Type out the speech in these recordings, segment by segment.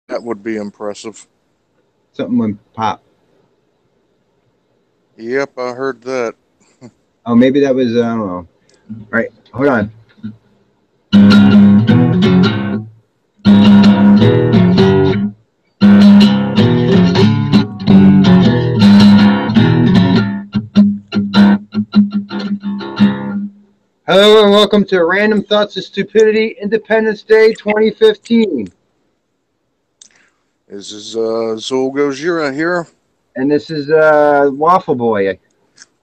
That would be impressive. Something went pop. Yep, I heard that. Oh, maybe that was, I don't know. All right, hold on. Hello and welcome to Random Thoughts of Stupidity Independence Day 2015. This is Zul Gojira here. And this is Waffle Boy. I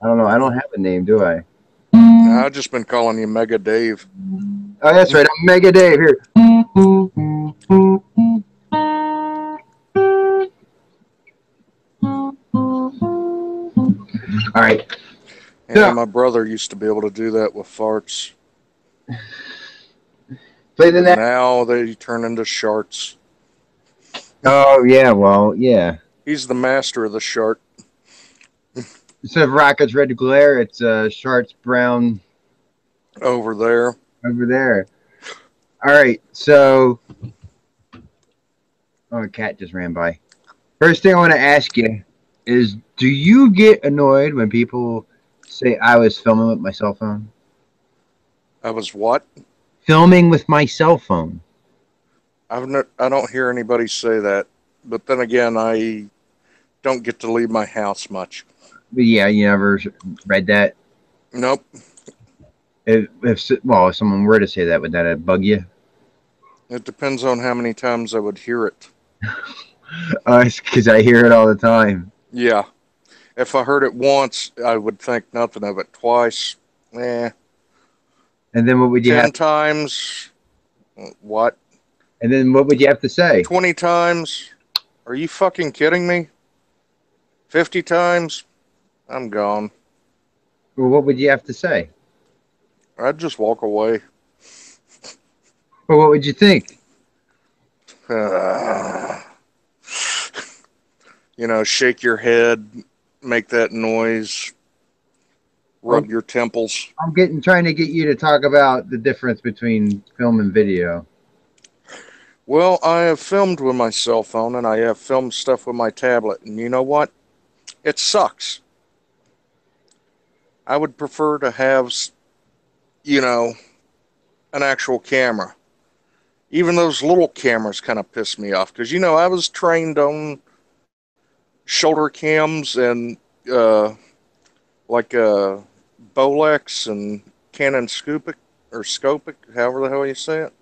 don't know. I don't have a name, do I? I've just been calling you Mega Dave. Oh, that's right. I'm Mega Dave here. All right. Yeah, my brother used to be able to do that with farts. Play the But next. now they turn into sharts. Oh, yeah. Well, yeah. He's the master of the shart. Instead of Rocket's red glare, it's Shart's brown Over there. over there. All right. So, oh, a cat just ran by. First thing I want to ask you is, do you get annoyed when people say I was filming with my cell phone? I was what? Filming with my cell phone. I don't hear anybody say that. But then again, I don't get to leave my house much. But yeah, you never read that. Nope. If someone were to say that, would that bug you? It depends on how many times I would hear it. Because I hear it all the time. Yeah. If I heard it once, I would think nothing of it. Twice, eh. And then what would you 10 have? times, what? And then what would you have to say? 20 times, are you fucking kidding me? 50 times, I'm gone. Well, what would you have to say? I'd just walk away. Well, what would you think? Shake your head, make that noise, Well, rub your temples. I'm trying to get you to talk about the difference between film and video. Well, I have filmed with my cell phone and I have filmed stuff with my tablet, and you know what? It sucks. I would prefer to have, an actual camera. Even those little cameras kind of piss me off because, I was trained on shoulder cams and like Bolex and Canon Scopic or Scopic, however the hell you say it.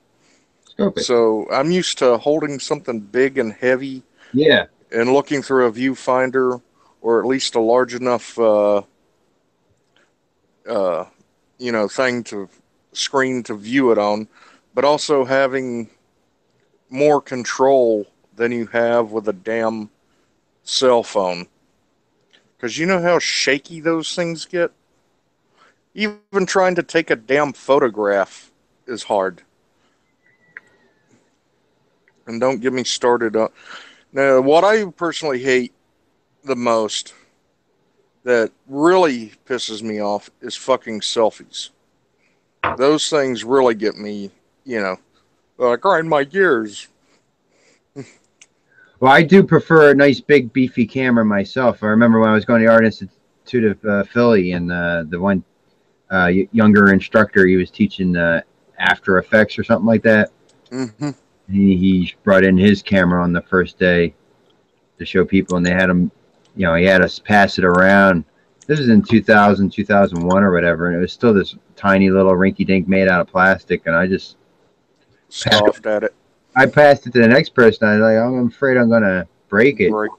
Scope it. So I'm used to holding something big and heavy Yeah. and looking through a viewfinder or at least a large enough, thing to screen to view it on, but also having more control than you have with a damn cell phone. Because you know how shaky those things get? Even trying to take a damn photograph is hard. And don't get me started on. Now, what I personally hate the most that really pisses me off is fucking selfies. Those things really get me, grind my gears. Well, I do prefer a nice big beefy camera myself. I remember when I was going to the Art Institute of Philly, and the one younger instructor, he was teaching After Effects or something like that. Mm-hmm. He brought in his camera on the first day to show people, and they had him, he had us pass it around. This was in 2000, 2001 or whatever, and it was still this tiny little rinky-dink made out of plastic, and I just Scoffed at it. I passed it to the next person. I was like, I'm afraid I'm going to break it. Right.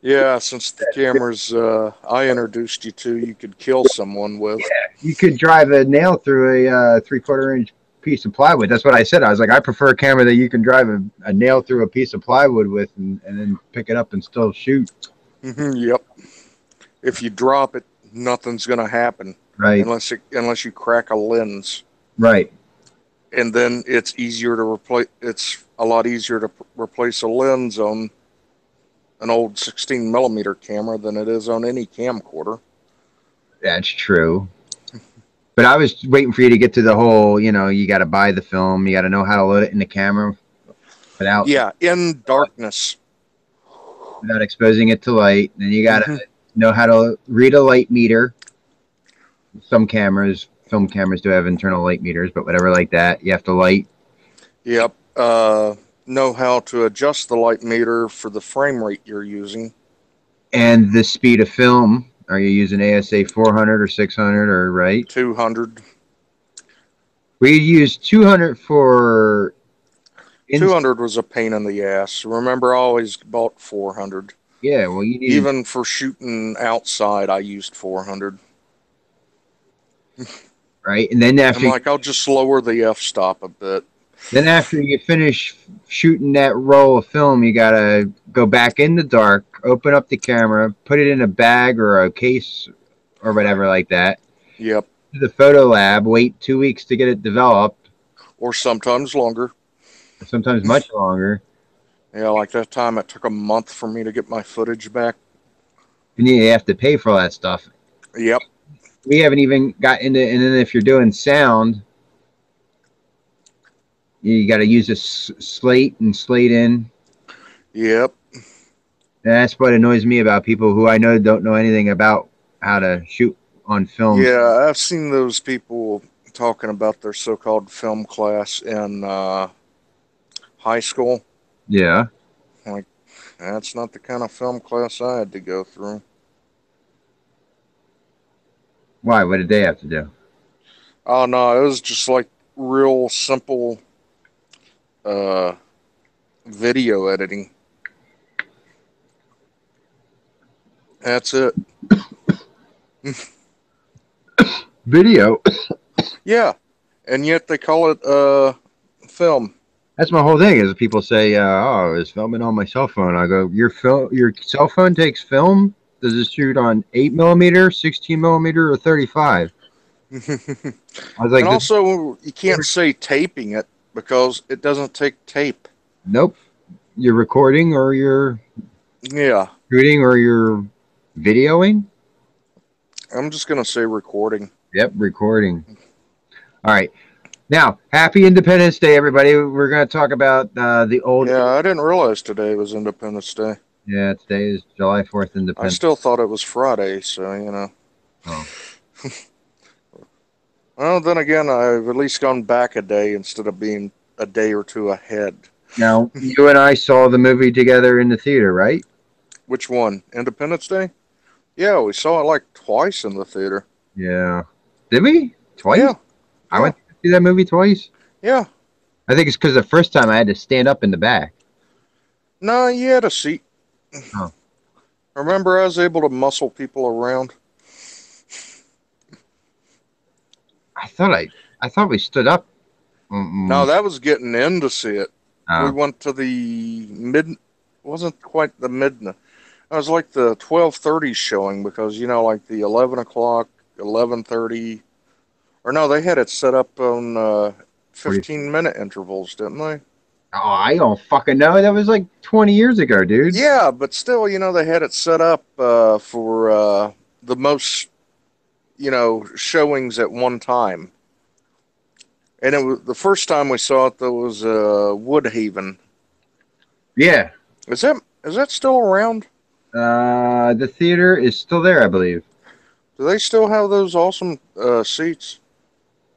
Yeah, since the cameras I introduced you to, you could kill someone with. You could drive a nail through a 3/4 inch piece of plywood. That's what I said. I was like, I prefer a camera that you can drive a nail through a piece of plywood with and then pick it up and still shoot. Mm-hmm, yep. If you drop it, nothing's going to happen. Right. Unless you crack a lens. Right. And then it's a lot easier to replace a lens on an old 16 millimeter camera than it is on any camcorder. That's true. But I was waiting for you to get to the whole, you got to buy the film, you got to know how to load it in the camera. without Yeah, in darkness. without exposing it to light. Then you gotta Hmm. know how to read a light meter. Some cameras, film cameras, do have internal light meters, but whatever, like that, you have to light Yep. Know how to adjust the light meter for the frame rate you're using. and the speed of film. Are you using ASA 400 or 600 or right? 200. We use 200 for in. 200 was a pain in the ass. Remember, I always bought 400. Yeah, well, you need Even for shooting outside, I used 400. right, and then I'm like, I'll just lower the f-stop a bit. after you finish shooting that roll of film, you gotta go back in the dark, open up the camera, put it in a bag or a case or whatever like that. Yep. To the photo lab, wait 2 weeks to get it developed, Or sometimes longer. or sometimes much longer. Yeah, like that time it took a month for me to get my footage back. And you have to pay for all that stuff. Yep. We haven't even got into, and then if you're doing sound, you got to use a slate and slate in. Yep. And that's what annoys me about people who I know don't know anything about how to shoot on films. Yeah, I've seen those people talking about their so-called film class in high school. Yeah. Like, that's not the kind of film class I had to go through. Why? What did they have to do? Oh no, it was just like real simple uh video editing. That's it. Video. Yeah. And yet they call it film. That's my whole thing. Is people say, "Oh, I was filming on my cell phone." I go, your cell phone takes film. Does it shoot on 8 millimeter, 16 millimeter, or 35?" And I was like, also you can't say taping it because it doesn't take tape. "Nope. You're recording, or you're Yeah. shooting, or you're videoing." I'm just gonna say recording. Yep, recording. All right. Now, happy Independence Day, everybody. We're going to talk about the old. Yeah, I didn't realize today was Independence Day. Yeah, today is July 4th, I Independence. still thought it was Friday, so you know. Oh. Well, then again, I've at least gone back a day instead of being a day or two ahead. Now, you and I saw the movie together in the theater, right? Which one? Independence Day? Yeah, we saw it like twice in the theater. Yeah. Did we? Twice? Yeah, I yeah, went to see that movie twice. yeah. I think it's because the first time I had to stand up in the back. No, you had a seat. Oh. Remember, I was able to muscle people around. I thought we stood up. No, Mm-mm. that was getting in to see it. We Oh, went to the mid. Wasn't quite the midnight. It was like the 12:30 showing because you know, like the 11 o'clock, 11:30, or no, they had it set up on 40. 15-minute intervals, didn't they? Oh, I don't fucking know. That was like 20 years ago, dude. Yeah, but still, you know, they had it set up for the most, you know, showings at one time. And it was the first time we saw it. There was Woodhaven. Yeah. Is that still around? The theater is still there, I believe. Do they still have those awesome seats?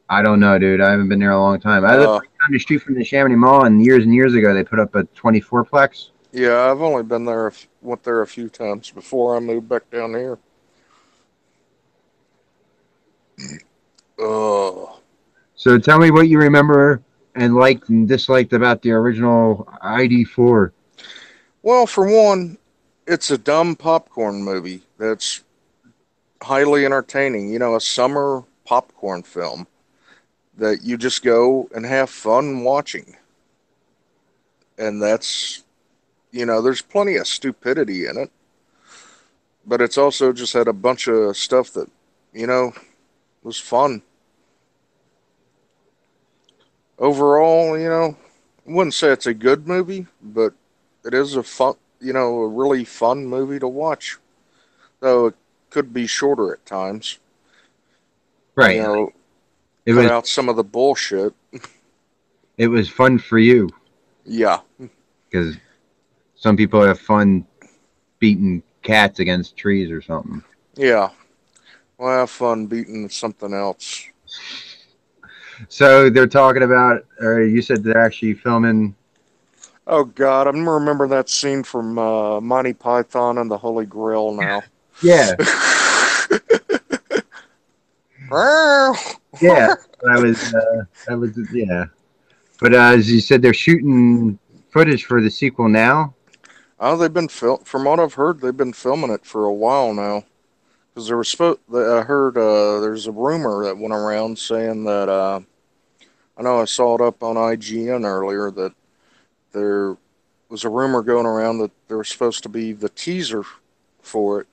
I don't know, dude. I haven't been there a long time. I live Uh, right down the street from the Chamonix Mall, and years ago they put up a 24-plex. yeah, I've only been there, went there a few times before I moved back down here. Uh, So tell me what you remember and liked and disliked about the original ID4. well, for one, it's a dumb popcorn movie that's highly entertaining. You know, a summer popcorn film that you just go and have fun watching. And that's, you know, there's plenty of stupidity in it, but it's also just had a bunch of stuff that, you know, was fun. Overall, you know, I wouldn't say it's a good movie, but it is a fun, you know, a really fun movie to watch. Though it could be shorter at times. You Right. know, It cut was out some of the bullshit. it was fun for you. Yeah, because some people have fun beating cats against trees or something. yeah. Well, have fun beating something else. So they're talking about, or you said they're actually filming. Oh God, I'm remembering that scene from Monty Python and the Holy Grail now. Yeah, yeah. Yeah. But as you said, they're shooting footage for the sequel now. Oh, they've been from what I've heard, they've been filming it for a while now. Because there was I heard there's a rumor that went around saying that I know I saw it up on IGN earlier that there was a rumor going around that there was supposed to be the teaser for it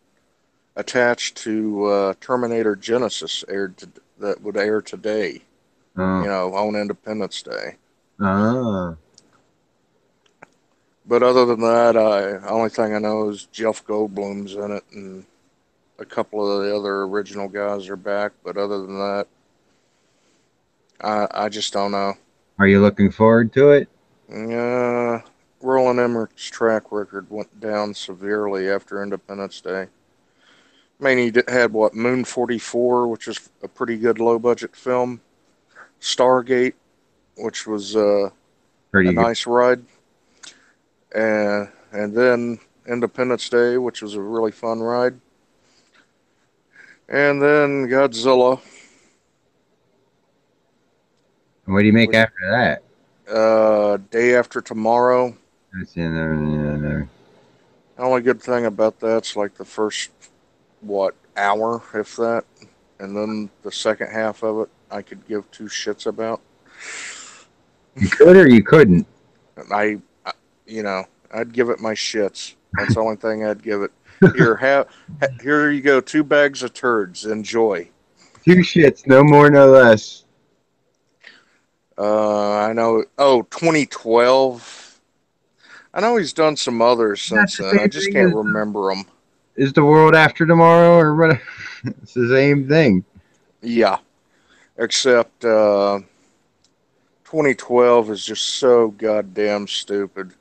attached to Terminator Genesis that would air today. You Oh, know, on Independence Day. ah. But other than that, only thing I know is Jeff Goldblum's in it, and a couple of the other original guys are back. But other than that, I just don't know. Are you looking forward to it? Uh, Roland Emmerich's track record went down severely after Independence Day. I mean, he had what, Moon 44, which is a pretty good low budget film, Stargate, which was a Pretty good. nice ride, and then Independence Day, which was a really fun ride, and then Godzilla, And what do you make which after that? Day After Tomorrow. That's in there, in there. The only good thing about that's like the first what hour, if that, and then the second half of it, I could give two shits about. You could or you couldn't. I you know, I'd give it my shits. That's the only thing I'd give it. Here, here you go, 2 bags of turds. Enjoy. Two shits, no more, no less. I know. Oh, 2012. I know he's done some others That's since the then. I same just thing can't as remember them. is the world after tomorrow or what? It's the same thing. Yeah, except 2012 is just so goddamn stupid.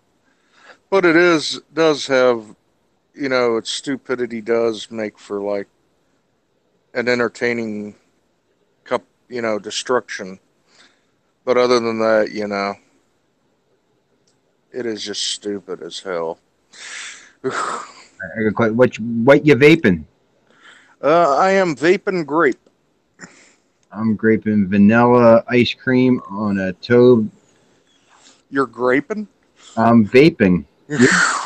But it does have, its stupidity does make for like an entertaining destruction. But other than that, it is just stupid as hell. What you vaping? I am vaping grape. I'm graping vanilla ice cream on a Tobe. You're graping? I'm vaping.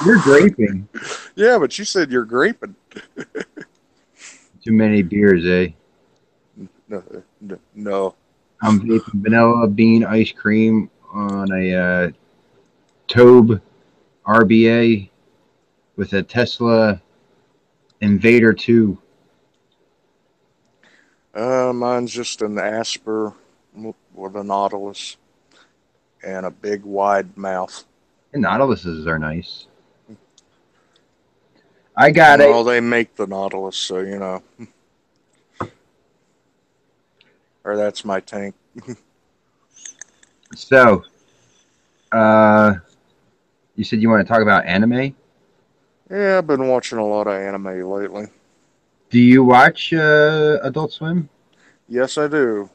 You're graping. Yeah, but you said you're graping. Too many beers, eh? No, no. I'm vaping vanilla bean ice cream on a Tobe RBA with a Tesla Invader 2. Mine's just an Asper with a Nautilus and a big wide mouth. And Nautiluses are nice. I got a Well, they make the Nautilus, so or that's my tank. so. Uh, you said you want to talk about anime. Yeah, I've been watching a lot of anime lately. Do you watch Adult Swim? Yes, I do.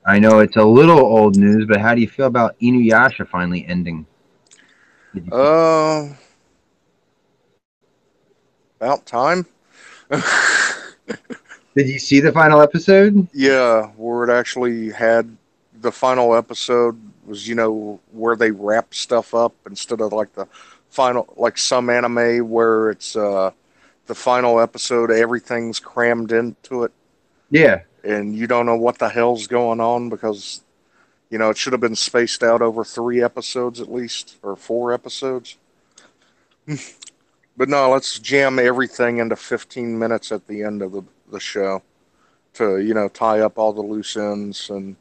I know it's a little old news, but how do you feel about Inuyasha finally ending? Did you see? Uh, about time. Did you see the final episode? Yeah, where it actually had the final episode was, where they wrap stuff up instead of like the final, like some anime where it's the final episode, everything's crammed into it, Yeah, and you don't know what the hell's going on because, it should have been spaced out over 3 episodes at least, or 4 episodes. But no, let's jam everything into 15 minutes at the end of the show to, tie up all the loose ends and,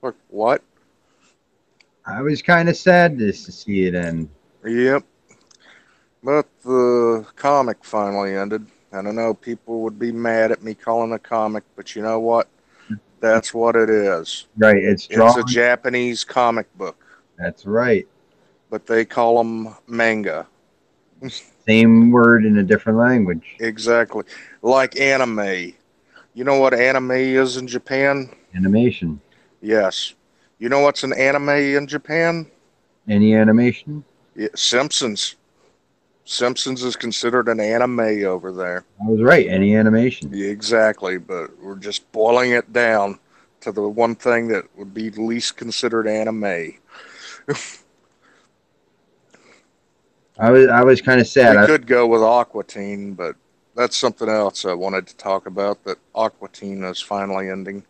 like, what? I was kind of sad to see it end. Yep. But the comic finally ended. And I know people would be mad at me calling a comic, but you know what? That's what it is. Right, it's It's a drawn. Japanese comic book. That's right. but they call them manga. Same word in a different language. Exactly. Like anime. You know what anime is in Japan? Animation. Yes. You know what's an anime in Japan? Any animation? Yeah, Simpsons. Simpsons is considered an anime over there. I was right. Any animation. Yeah, exactly, but we're just boiling it down to the one thing that would be least considered anime. I was kind of sad. We could go with Aqua Teen, but that's something else I wanted to talk about. That Aqua Teen is finally ending.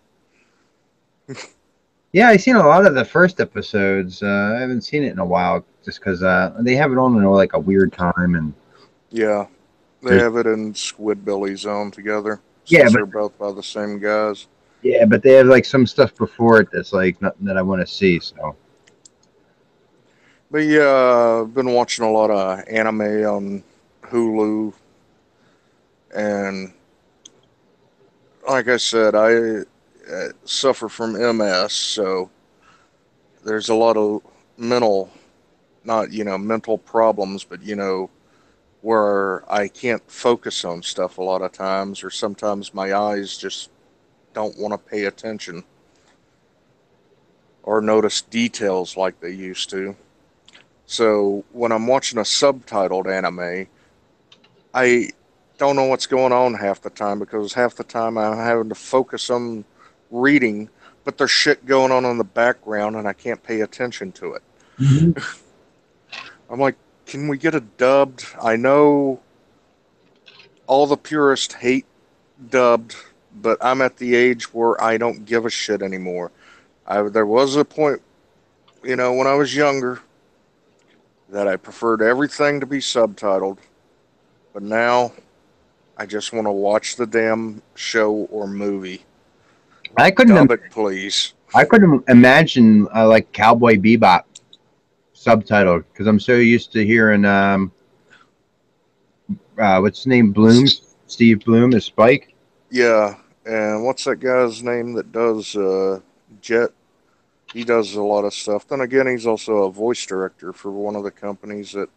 Yeah, I seen a lot of the first episodes. I haven't seen it in a while, just because they have it on in like a weird time, and Yeah, they there's have it in Squidbilly Zone together yeah, since but they're both by the same guys. yeah, but they have like some stuff before it that's like nothing that I want to see. So But yeah, I've been watching a lot of anime on Hulu, and like I said, I suffer from MS, so there's a lot of mental, not mental problems, but where I can't focus on stuff a lot of times, or sometimes my eyes just don't want to pay attention or notice details like they used to. So when I'm watching a subtitled anime, I don't know what's going on half the time because half the time I'm having to focus on reading, but there's shit going on in the background and I can't pay attention to it. hmm I'm like, can we get it dubbed? I know all the purists hate dubbed, but I'm at the age where I don't give a shit anymore. There was a point, when I was younger, that I preferred everything to be subtitled, but now I just want to watch the damn show or movie. I couldn't Dub it, please. I couldn't imagine like Cowboy Bebop subtitled because I'm so used to hearing what's his name Blooms Steve Bloom is Spike. Yeah, and what's that guy's name that does Jet? He does a lot of stuff. Then again, he's also a voice director for one of the companies that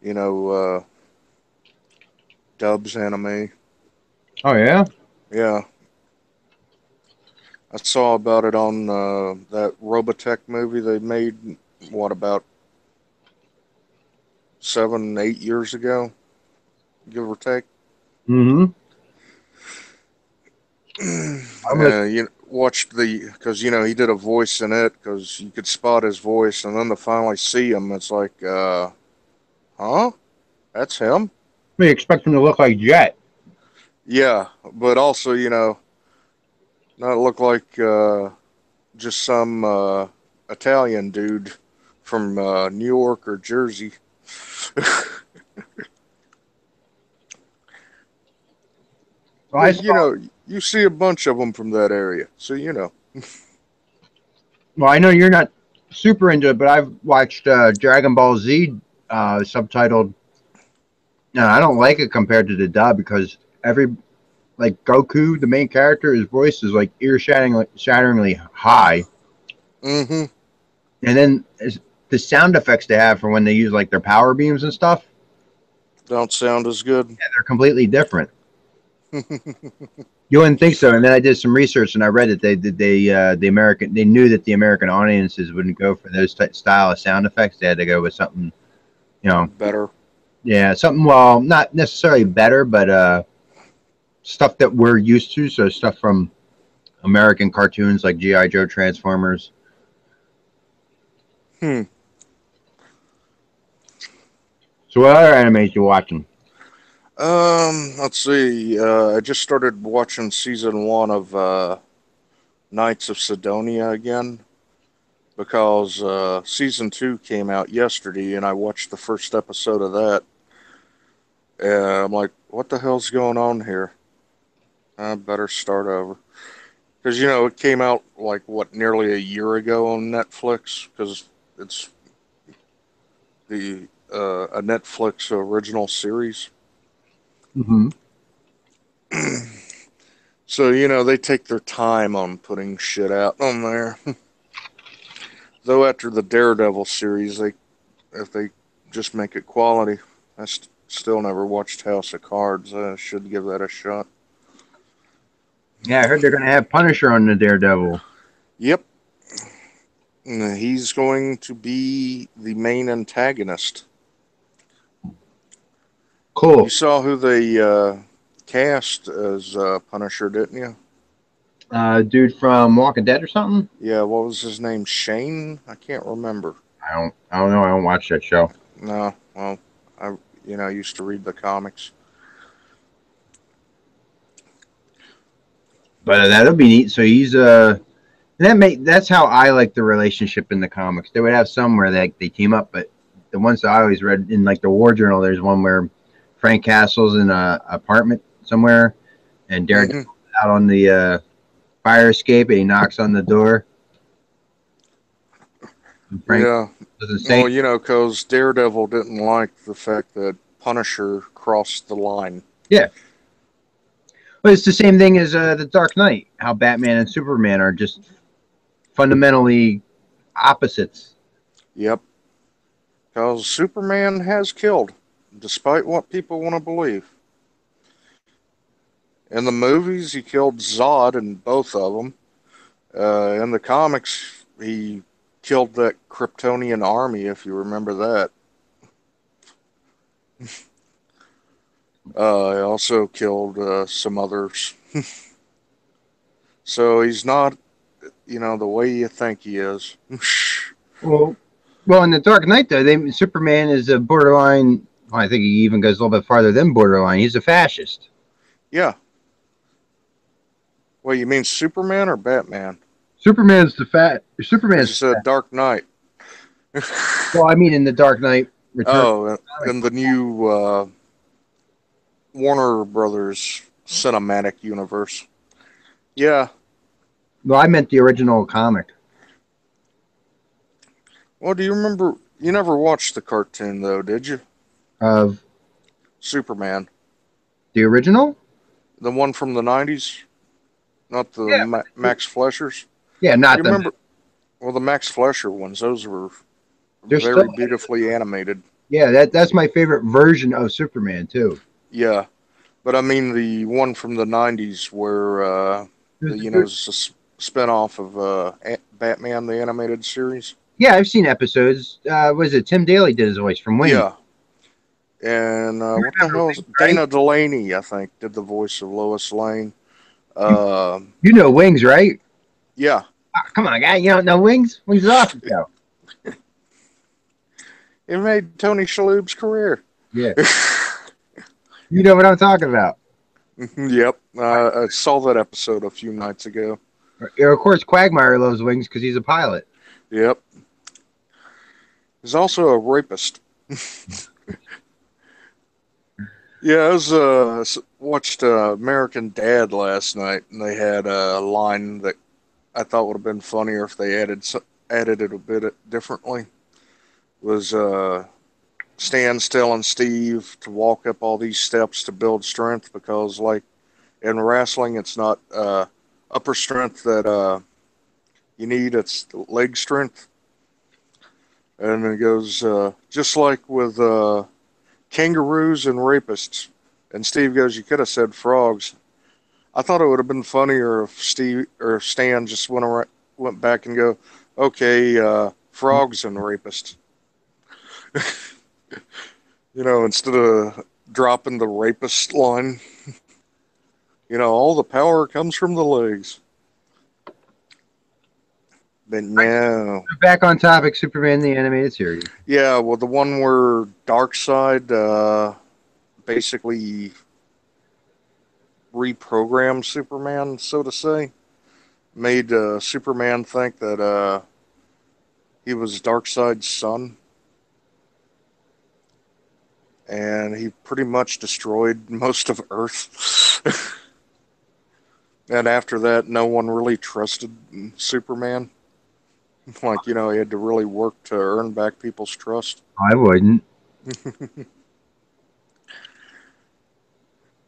you know dubs anime. Oh yeah. Yeah, I saw about it on that Robotech movie they made. What about 7, 8 years ago, give or take? Mm-hmm. I was Watched the because he did a voice in it because you could spot his voice, and then to finally see him, it's like, huh? That's him? really expecting to look like Jet. Yeah, but also not look like just some Italian dude from New York or Jersey. Well, I But saw. you see a bunch of them from that area, so Well, I know you're not super into it, but I've watched Dragon Ball Z subtitled. No, I don't like it compared to the dub because every like Goku, the main character, his voice is like shatteringly high, Mm-hmm. and then the sound effects they have for when they use like their power beams and stuff, Don't sound as good. yeah, they're completely different. You wouldn't think so. And then I did some research and I read that they knew that the American audiences wouldn't go for those style of sound effects. They had to go with something, you know, Better. yeah, something well, not necessarily better, but stuff that we're used to. So stuff from American cartoons like GI Joe, Transformers. Hmm. So what other animes you watching? Let's see. I just started watching season one of Knights of Sidonia again because season two came out yesterday, and I watched the first episode of that. And I'm like, what the hell's going on here? I better start over because it came out like what nearly a year ago on Netflix because it's the a Netflix original series. Mm-hmm. So they take their time on putting shit out on there. Though after the Daredevil series, if they just make it quality, still never watched House of Cards. I should give that a shot. Yeah, I heard they're gonna have Punisher on the Daredevil. Yep, he's going to be the main antagonist. You Cool. saw who they cast as Punisher, didn't you? Dude from Walking Dead or something. Yeah, what was his name? Shane? I can't remember. I don't know. I don't watch that show. No, well, I used to read the comics. But that'll be neat. So he's that's how I like the relationship in the comics. They would have some where they team up, but the ones that I always read in like the War Journal, there's one where Frank Castle's in a apartment somewhere, and Daredevil's Hmm. out on the fire escape, and he knocks on the door. And Frank Yeah, doesn't say, well, because Daredevil didn't like the fact that Punisher crossed the line. yeah. But it's the same thing as the Dark Knight. How Batman and Superman are just fundamentally opposites. Yep, because Superman has killed, despite what people want to believe. In the movies, he killed Zod in both of them. In the comics, he killed that Kryptonian army, if you remember that. He also killed some others. So he's not, the way you think he is. Well, well, in the Dark Knight, though, Superman is a borderline. Well, I think he even goes a little bit farther than borderline. He's a fascist. Yeah. Well, you mean Superman or Batman? Superman's the fat. Because you Superman's said Dark Knight. well, I mean, in the Dark Knight Return. Oh, in the new Warner Brothers cinematic universe. Yeah. Well, I meant the original comic Well, do you remember? You never watched the cartoon, though, did you? of Superman. the original. The one from the 90s? Not the Yeah, Max Fleshers? yeah, Do you not the. remember? Well, the Max Flesher ones, those were They're still. very beautifully animated. Yeah, that's my favorite version of Superman too. Yeah. But I mean the one from the 90s where, it's a spin off of Batman, the animated series. Yeah, I've seen episodes. Was it Tim Daly did his voice from Wayne? Yeah. And You what the remember hell is Wings, right? Dana Delaney, I think, did the voice of Lois Lane. Uh, You know Wings, right? yeah. Ah, come on, guy. You don't know Wings? Wings is awesome show. It made Tony Shalhoub's career. Yeah, you know what I'm talking about. Yep. I saw that episode a few nights ago. Yeah, of course, Quagmire loves Wings because he's a pilot. Yep. He's also a rapist. Yeah, I was watched American Dad last night, and they had a line that I thought would have been funnier if they added it a bit differently. Was Stan telling Steve to walk up all these steps to build strength because, like in wrestling, it's not upper strength that you need; it's leg strength. And it goes just like with kangaroos and rapists. And Steve goes, "You could have said frogs." I thought it would have been funnier if Steve or Stan just went back and go, "Okay, frogs and rapists." Instead of dropping the rapist line. All the power comes from the legs. But no. Back on topic, Superman the animated series. Yeah, well, the one where Darkseid basically reprogrammed Superman, so to say, made Superman think that he was Darkseid's son, and he pretty much destroyed most of Earth. And after that, no one really trusted Superman. Like, he had to really work to earn back people's trust. I wouldn't.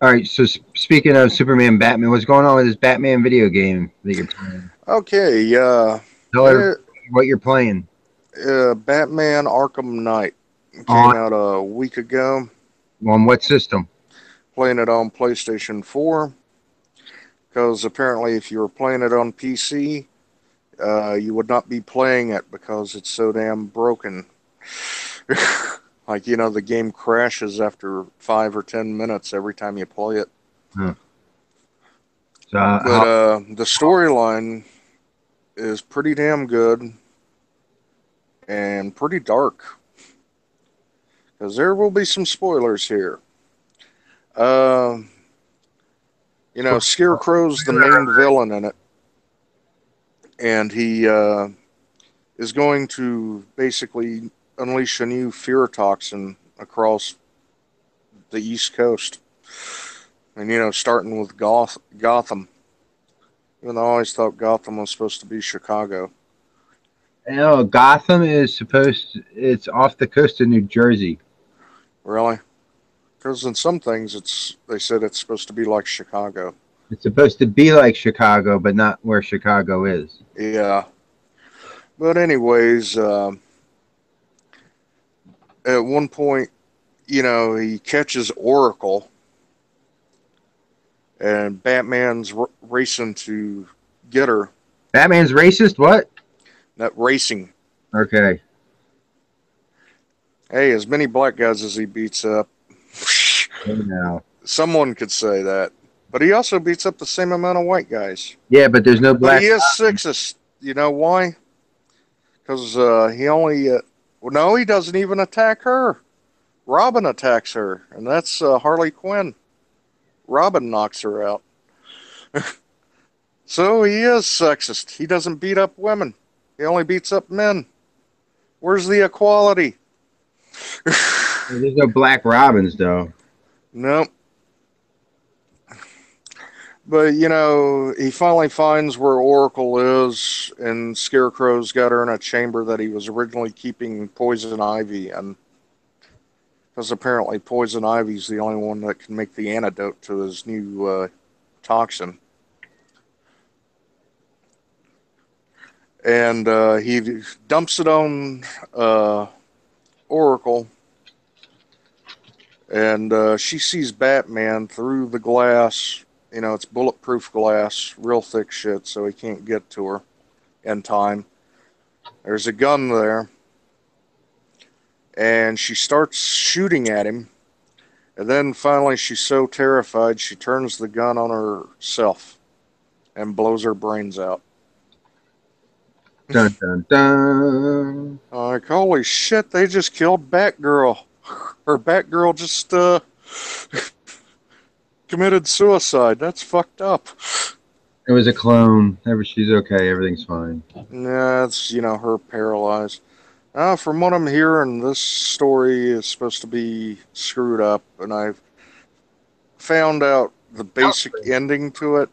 All right. So speaking of Superman, Batman, what's going on with this Batman video game that you're playing? Okay, Tell eh, her. what you're playing. Batman Arkham Knight On came out a week ago. on what system? Playing it on PlayStation 4 because apparently, if you were playing it on PC, you would not be playing it because it's so damn broken. Like, the game crashes after 5 or 10 minutes every time you play it. Huh. So But the storyline is pretty damn good and pretty dark because there will be some spoilers here. Uh, Scarecrow's the main villain in it, and he is going to basically unleash a new fear toxin across the East Coast. And, starting with Gotham. Even though I always thought Gotham was supposed to be Chicago. Gotham is it's off the coast of New Jersey. Really? Because in some things, they said it's supposed to be like Chicago. It's supposed to be like Chicago, but not where Chicago is. Yeah. But anyways, at one point, he catches Oracle, and Batman's racing to get her. Batman's racist? What? Not racing. Okay. Hey, as many black guys as he beats up. Now. Someone could say that. But he also beats up the same amount of white guys. Yeah, but there's no black. But he is sexist. You know why? Because he only... no, he doesn't even attack her. Robin attacks her, and that's Harley Quinn. Robin knocks her out. So he is sexist. He doesn't beat up women. He only beats up men. Where's the equality? There's no black Robins, though. Nope. But, he finally finds where Oracle is, and Scarecrow's got her in a chamber that he was originally keeping Poison Ivy in. Because apparently Poison Ivy's the only one that can make the antidote to his new toxin. And he dumps it on Oracle. And she sees Batman through the glass. It's bulletproof glass, real thick shit, so he can't get to her in time. There's a gun there. And she starts shooting at him. And then finally she's so terrified she turns the gun on herself and blows her brains out. Dun dun dun. Like, holy shit, they just killed Batgirl. Her Batgirl just committed suicide. That's fucked up. It was a clone. She's okay. Everything's fine. Nah, it's, her paralyzed. From what I'm hearing, this story is supposed to be screwed up, and I've found out the basic ending to it.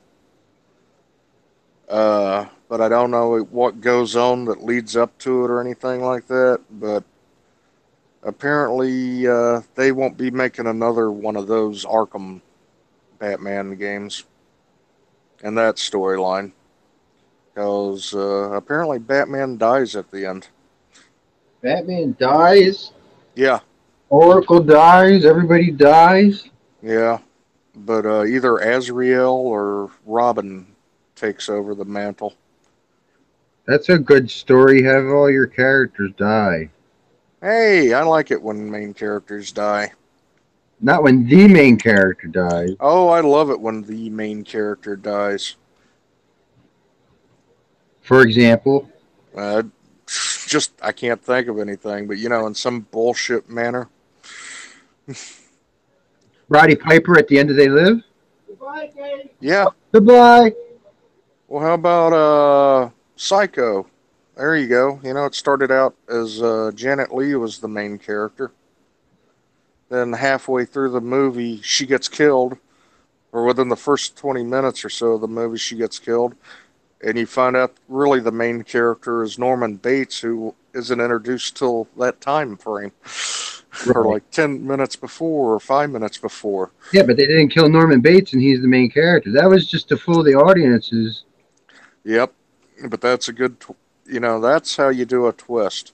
But I don't know what goes on that leads up to it or anything like that. But apparently, they won't be making another one of those Arkham Batman games in that storyline. Because apparently Batman dies at the end. Batman dies. Yeah. Oracle dies. Everybody dies. Yeah. But either Azrael or Robin takes over the mantle. That's a good story. Have all your characters die. Hey, I like it when main characters die. Not when the main character dies. Oh, I love it when the main character dies. For example? I can't think of anything, but in some bullshit manner. Roddy Piper at the end of They Live? Goodbye, Dave. Yeah. Goodbye. Well, how about Psycho? There you go. It started out as Janet Leigh was the main character. Then halfway through the movie, she gets killed. Or within the first 20 minutes or so of the movie, she gets killed. And you find out really the main character is Norman Bates, who isn't introduced till that time frame. Right. Or like 10 minutes before or 5 minutes before. Yeah, but they didn't kill Norman Bates and he's the main character. That was just to fool the audiences. Yep. But that's a good, that's how you do a twist.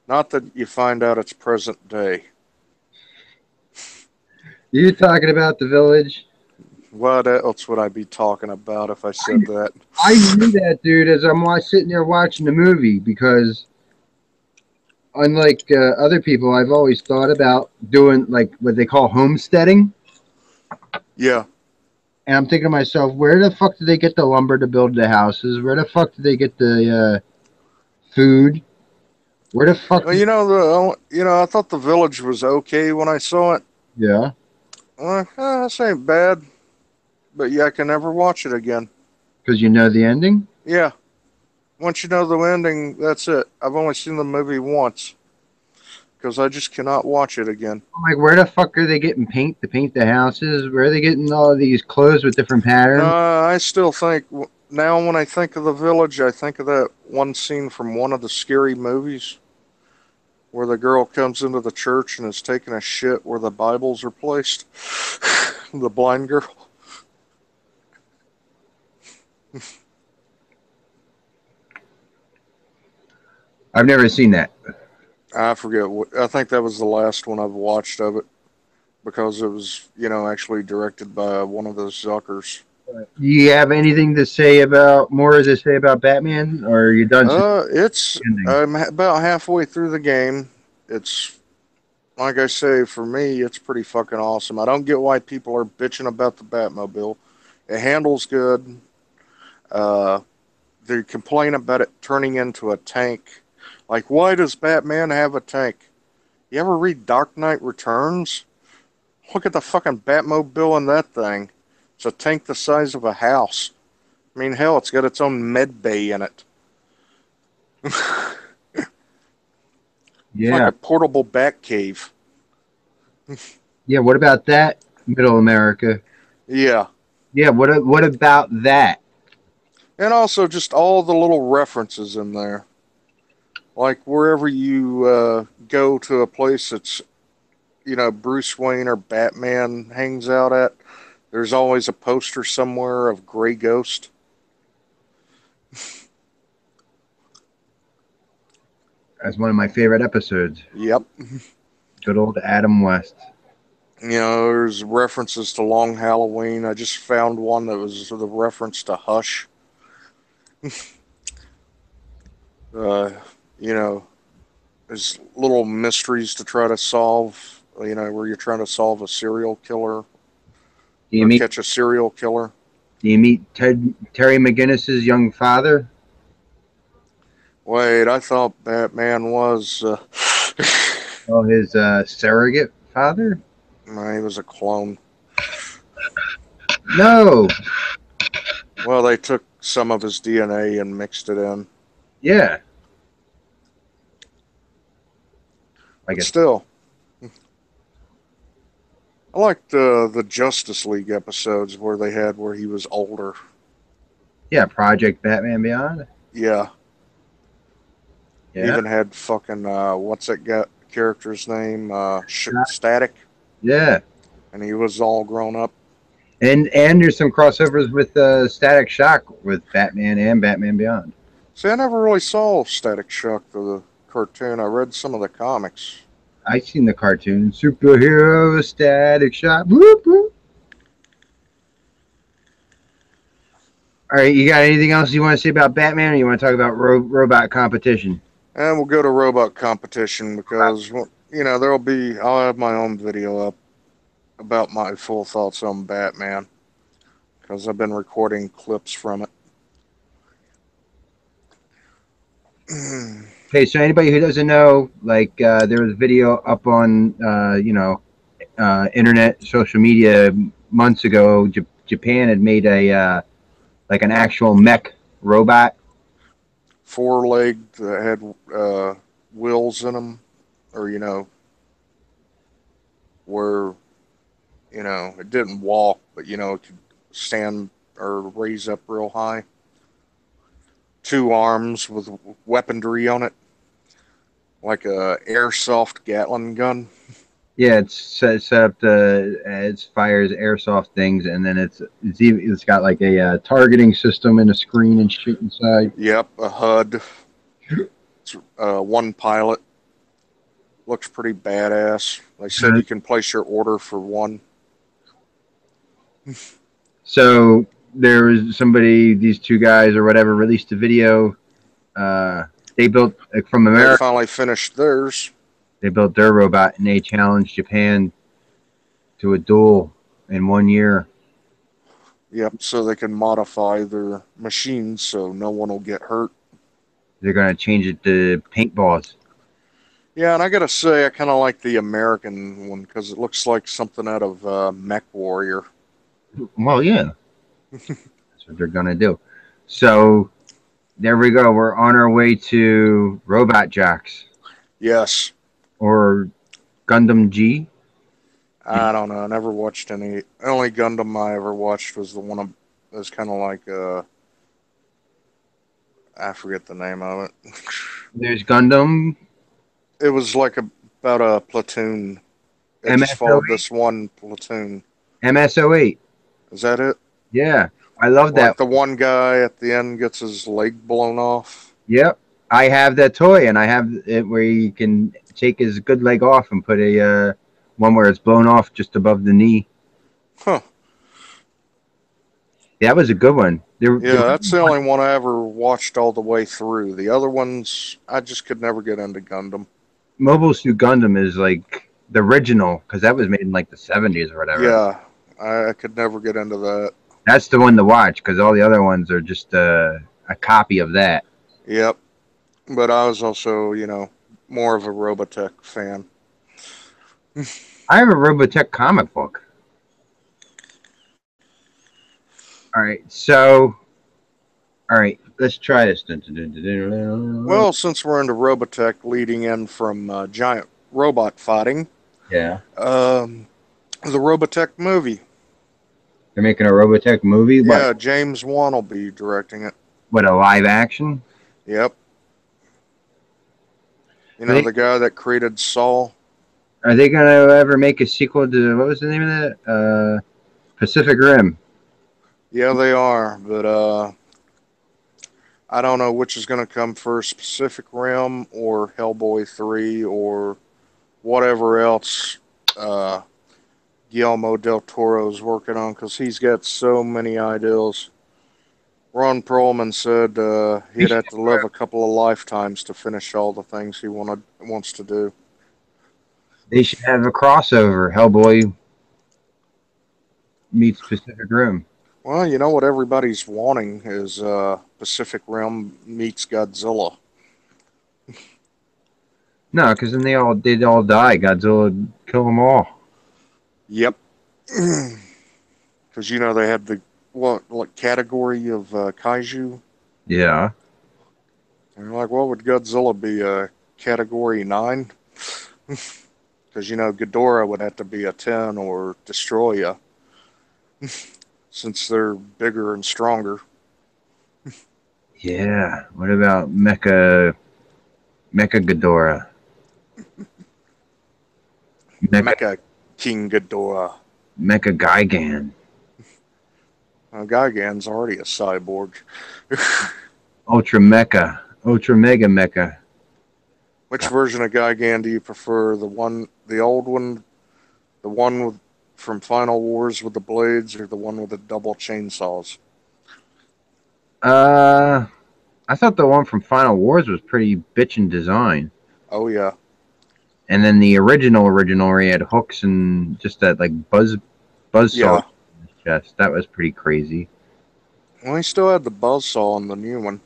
Not that you find out it's present day. You talking about The Village? What else would I be talking about if I said that? I knew that, dude, as I'm sitting there watching the movie because, unlike other people, I've always thought about doing like what they call homesteading. Yeah. And I'm thinking to myself, where the fuck did they get the lumber to build the houses? Where the fuck did they get the food? Where the fuck? Well, I thought the village was okay when I saw it. Yeah, This ain't bad, but yeah, I can never watch it again. because you know the ending. Yeah, once you know the ending, that's it. I've only seen the movie once because I just cannot watch it again. I'm like, where the fuck are they getting paint to paint the houses? Where are they getting all of these clothes with different No, patterns? I still think now when I think of the village, I think of that one scene from one of the scary movies where the girl comes into the church and is taking a shit where the Bibles are placed. The blind girl. I've never seen that. I forget. I think that was the last one I've watched of it because it was, actually directed by one of those Zuckers. Do you have anything to say about more to say about Batman, or are you done since It's the ending? I'm about halfway through the game. It's like I say, for me, it's pretty fucking awesome. I don't get why people are bitching about the Batmobile. It handles good. Uh, they complain about it turning into a tank. Like, why does Batman have a tank? You ever read Dark Knight Returns? Look at the fucking Batmobile in that thing. It's a tank the size of a house. I mean, hell, it's got its own med bay in it. It's like Yeah, a portable bat cave. yeah. What about that, Middle America? Yeah. Yeah. What about that? And also just all the little references in there. Like wherever you go to a place that's, Bruce Wayne or Batman hangs out at, there's always a poster somewhere of Grey Ghost. That's one of my favorite episodes. Yep. Good old Adam West. There's references to Long Halloween. I just found one that was the reference to Hush. Uh, you know, there's little mysteries to try to solve, where you're trying to solve a serial killer Do you or meet catch a serial killer. Terry McGinnis's young father? Wait, I thought Batman was. Oh, his surrogate father? No, he was a clone. No. Well, they took some of his DNA and mixed it in. Yeah. I But guess. still, I liked the Justice League episodes where he was older. Yeah. Project Batman Beyond. Yeah, Yeah. even had fucking what's that character's name? Static, Yeah. and he was all grown up. And there's some crossovers with Static Shock with Batman and Batman Beyond. See, I never really saw Static Shock the cartoon. I read some of the comics. I seen the cartoon superhero Static Shock. Whoop, whoop. All right, you got anything else you want to say about Batman, or you want to talk about robot competition? And we'll go to robot competition because I'll have my own video up about my full thoughts on Batman because I've been recording clips from it. Okay, so anybody who doesn't know, like there was a video up on internet, social media months ago. Japan had made a like an actual mech robot. Four-legged that had wheels in them, or where it didn't walk, but it could stand or raise up real high. Two arms with weaponry on it, like a airsoft Gatling gun. Yeah, it's set up to it fires airsoft things, and then it's got like a targeting system and a screen and shit inside. Yep, a HUD. It's one pilot. Looks pretty badass. They said you can place your order for one. So there was somebody, these two guys or whatever, released a video. Uh, they built from They America. finally finished theirs. They built their robot and they challenged Japan to a duel in 1 year. Yep, so they can modify their machines so no one will get hurt. They're going to change it to paintballs. Yeah, and I gotta say, I kind of like the American one because it looks like something out of Mech Warrior. Well, yeah, that's what they're going to do. So there we go. We're on our way to Robot Jocks Yes, or Gundam G. I don't know. I never watched any. The only Gundam I ever watched was the one that was kind of like I forget the name of it. There's Gundam It was like about a platoon. It just followed MSO8. this one platoon. MSO8. Is that it? Yeah, I love that. Like the one guy at the end gets his leg blown off. Yep, I have that toy, and I have it where you can take his good leg off and put a one where it's blown off just above the knee. Huh. That was a good one. Yeah, that's the only one I ever watched all the way through. The other ones, I just could never get into Gundam. Mobile Suit Gundam is like the original because that was made in like the 70s or whatever. Yeah, I could never get into that. That's the one to watch because all the other ones are just a copy of that. Yep. But I was also, more of a Robotech fan. I have a Robotech comic book. All right, so all right, let's try this. Well, since we're into Robotech leading in from giant robot fighting, Yeah, um, the Robotech movie. they're making a Robotech movie. Yeah, James Wan will be directing it. What a live action? Yep. They, The guy that created Saw. are they gonna ever make a sequel to what was the name of that? Pacific Rim. Yeah, they are, but I don't know which is going to come first, Pacific Rim or Hellboy 3 or whatever else uh, Guillermo del Toro's working on because he's got so many ideas. Ron Perlman said he'd have to live a couple of lifetimes to finish all the things he wants to do. They should have a crossover. Hellboy meets Pacific Rim. Well, you know what everybody's wanting is Pacific Rim meets Godzilla. No, because then they'd all die. Godzilla would kill them all. Yep. Because they had the what category of kaiju? Yeah. And you're like, what would Godzilla be? A category 9? Because Ghidorah would have to be a 10 or destroy you, since they're bigger and stronger. Yeah. What about Mecha Ghidorah? Mecha King Ghidorah. Mecha Gigan. Gigan's already a cyborg. Ultra Mega Mecha. Which version of Gigan do you prefer? The old one, the one from Final Wars with the blades, or the one with the double chainsaws? I thought the one from Final Wars was pretty bitchin' design. Oh yeah, And then the original where he had hooks and just that like buzz saw yeah. in his chest. That was pretty crazy. Well, he still had the buzzsaw in the new one,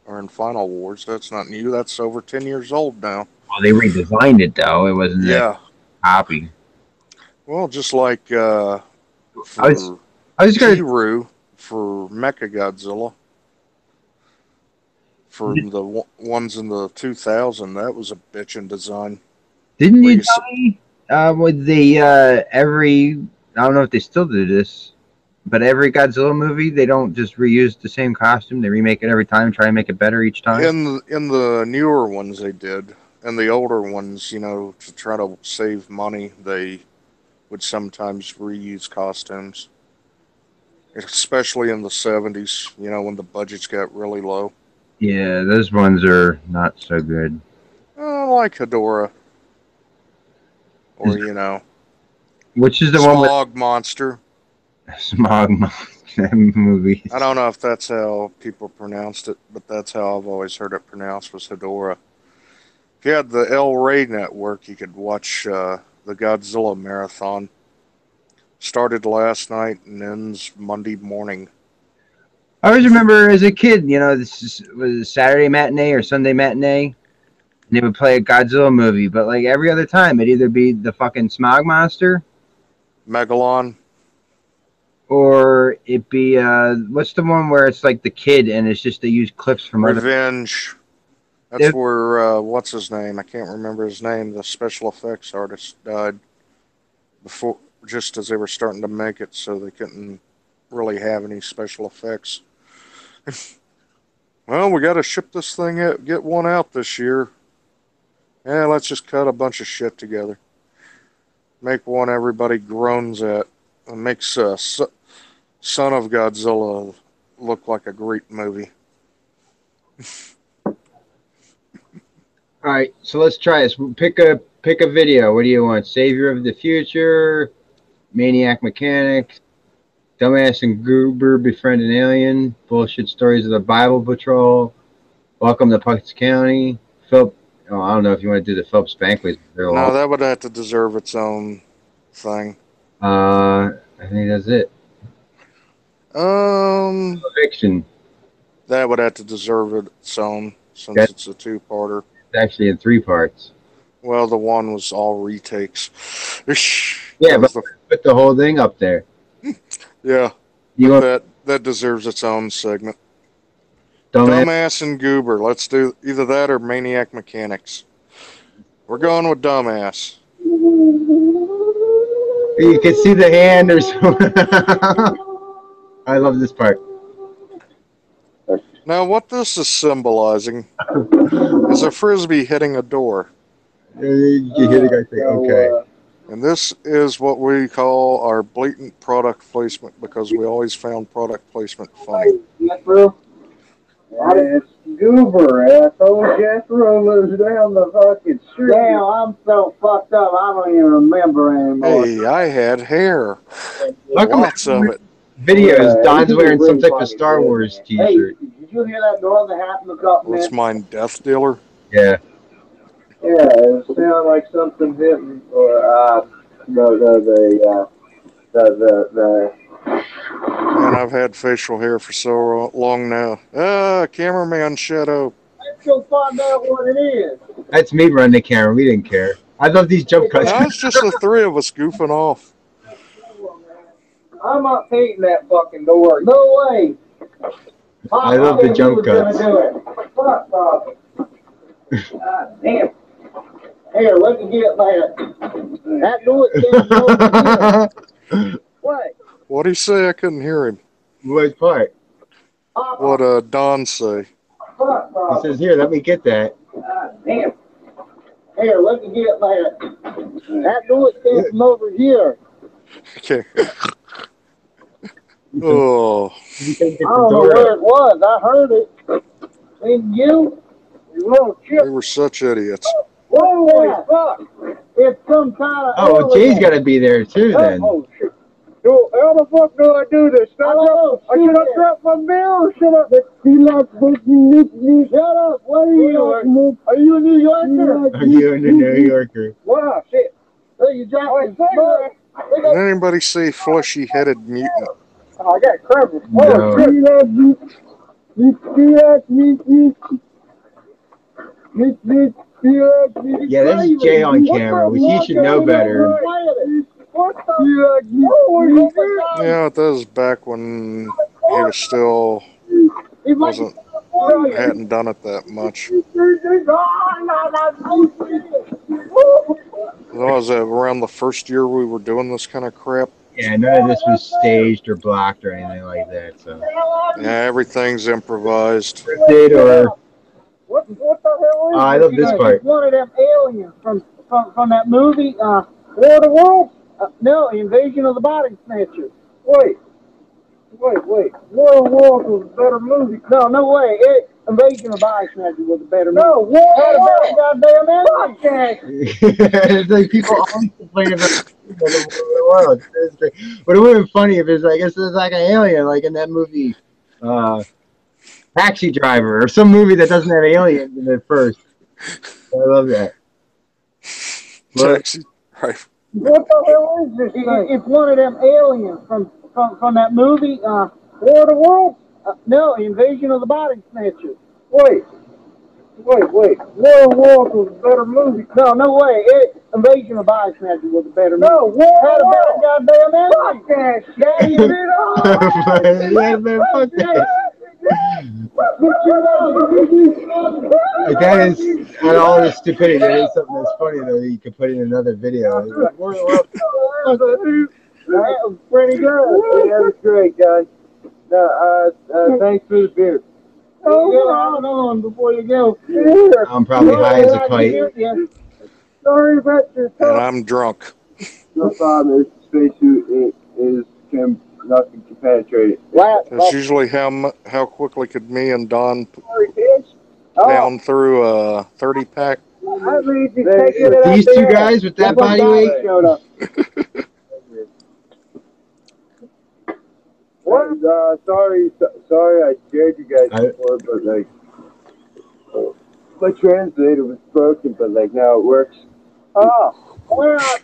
or in Final Wars. That's not new. That's over 10 years old now. Well, they redesigned it though. It wasn't a Yeah. copy. Well, just like I was for I was gonna. Kiru for Mecha Godzilla, for the ones in the 2000, that was a bitchin' design. Didn't Where you you, tell me with the every? I don't know if they still do this, but every Godzilla movie they don't just reuse the same costume. They remake it every time, try and make it better each time. in the newer ones they did, and the older ones, to try to save money, they would sometimes reuse costumes, especially in the 70s. When the budgets got really low. Yeah, those ones are not so good. I like Hedorah, Is, or which is the one with Smog Monster. Smog I movies? don't know if that's how people pronounced it, but that's how I've always heard it pronounced, was Hedorah. If you had the El Rey network, you could watch the Godzilla marathon. Started last night and ends Monday morning. I always remember as a kid, was Saturday matinee or Sunday matinee, and they would play a Godzilla movie, but like every other time, it'd either be the fucking Smog Monster Megalon, or it be what's the one where it's like the kid and it's just they use clips from other. Revenge. That's They, where, what's his name? I can't remember his name. The special effects artist died before, just as they were starting to make it, so they couldn't really have any special effects. Well, we got to ship this thing out, get one out this year. Yeah, let's just cut a bunch of shit together. Make one everybody groans at. It makes Son of Godzilla look like a great movie. all right, so let's try this. Pick a video. What do you want? Savior of the Future, Maniac Mechanics, Dumbass and Goober Befriend an Alien, Bullshit Stories of the Bible Patrol, Welcome to Puckett County, Philip. Oh, I don't know if you want to do the Phillips Banquet. They're long. No, that would have to deserve its own thing. I think that's it. Um, Fiction. that would have to deserve its own, since That's it's a two-parter. actually in 3 parts. Well, the one was all retakes. Yeah, but put the whole thing up there. Yeah, You but want that deserves its own segment. Dumbass? Dumbass and Goober. Let's do either that or Maniac Mechanics. We're going with Dumbass. You can see the hand or something. I love this part. Now, what this is symbolizing is a frisbee hitting a door. You hear the guy say, okay. And this is what we call our blatant product placement, because we always found product placement funny. It's Goober, asshole. Jethro lives down the fucking street. Damn, I'm so fucked up, I don't even remember anymore. Hey, I had hair. Lots of it. Videos. Don's wearing some type of Star Wars t-shirt. Hey, did you hear that door that happened a couple What's minutes? mine, Death Dealer? Yeah. Yeah, it sounded like something hitting, or the Man, I've had facial hair for so long now. Cameraman Shadow. Let's go find out what it is. That's me running the camera. We didn't care. I love these jump cuts. No, it's just the three of us goofing off. I'm not painting that fucking door. No way. I love the jump cuts. Fuck off. God damn. Here, let me get that. That door can't go. What? What'd he say? I couldn't hear him. What part? What Don say? Fuck He off. says, here, let me get that. God damn. Here, let me get that. That door came from over here. Okay. Oh. You can get I the don't know door where up. it was. I heard it. And you little chip. We were such idiots. Holy fuck. It's some kind of. Oh, well, Jay's got to be there too then. Oh, shit. So, how the fuck do I do this? I should have dropped my bill. Shut up. Shut up. What are you? Are you a New Yorker? Are you in the New Yorker? Wow, shit. Hey, you dropped my Did anybody say fleshy-headed mutant? Oh, I got crumbs. No. Yeah, this is Jay on camera, which he should know better. Yeah, that was back when he was still hadn't done it that much. That was around the first year we were doing this kind of crap. Yeah, none of this was staged or blocked or anything like that. So. Yeah, everything's improvised. Did or What the hell is I love this part. One of them aliens from that movie, War of the Worlds? No, Invasion of the Body Snatchers. Wait. War of the Worlds was a better movie. No way. Invasion of Body Snatchers was a better movie. No, what? Had a better goddamn ending. It's like people always complain about the world. It's great. But it would have been funny if it's like it's like an alien, like in that movie, Taxi Driver, or some movie that doesn't have aliens in it first. I love that. Taxi Driver. What the hell is this thing? It's one of them aliens from that movie, War of the Worlds? No, Invasion of the Body Snatchers. Wait. War of the Worlds was a better movie. No way. Invasion of the Body Snatchers was a better movie. No, War of the Worlds. Had a better goddamn ending. Fuck that shit. Yeah, man, fuck that. Like that is, out of all this stupidity, that is something that's funny though that you could put in another video. That was pretty good. Yeah, that was great, guys. Thanks for the beer. Hold on before you go. I'm probably high as a kite. Sorry about your And I'm drunk. No problem. It's spacesuit. Nothing can penetrate it. That's usually how quickly could me and Don down through a 30-pack. These two guys with that body weight. Sorry, I scared you guys before, but like, my translator was broken, but like now it works.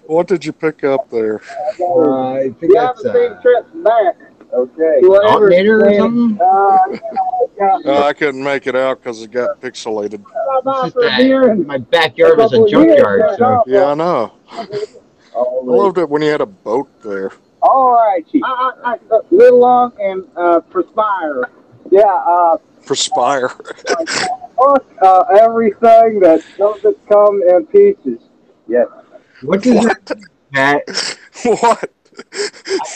What did you pick up there? I think that's trips back. Okay. Alternator or something? I couldn't make it out because it got pixelated. My backyard was a junkyard. So. Yeah, I know. I loved it when you had a boat there. All right, Chief. Little Long and Perspire. Yeah. Perspire. Everything that doesn't come in pieces. Yes. What does that mean, Pat? What?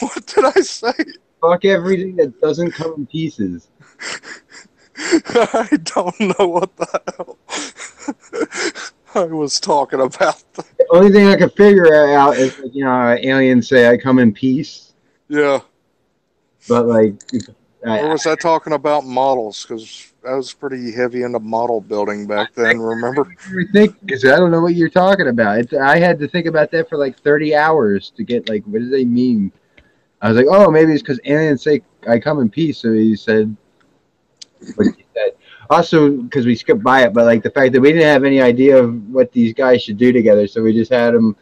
What did I say? Fuck everything that doesn't come in pieces. I don't know what the hell I was talking about. The only thing I could figure out is, aliens say I come in peace. Yeah. But, like... Or was I talking about models? Because I was pretty heavy into model building back then, remember? Because I don't know what you're talking about. I had to think about that for like 30 hours to get, like, what do they mean? I was like, oh, maybe it's because aliens say I come in peace. So he said what he said. Also, because we skipped by it, but like the fact that we didn't have any idea of what these guys should do together. So we just had them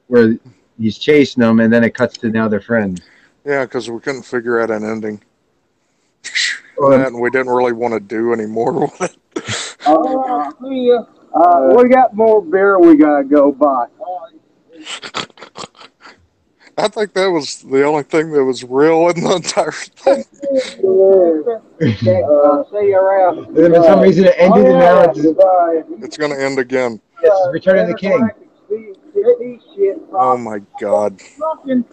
where he's chasing them and then it cuts to now they're friends. Yeah, because we couldn't figure out an ending. And we didn't really want to do any more with it. We got more beer we gotta go buy. I think that was the only thing that was real in the entire thing. See you around. Then for some reason it ended and now it's going to end again. Yes, Return of the King. Oh my God. It'd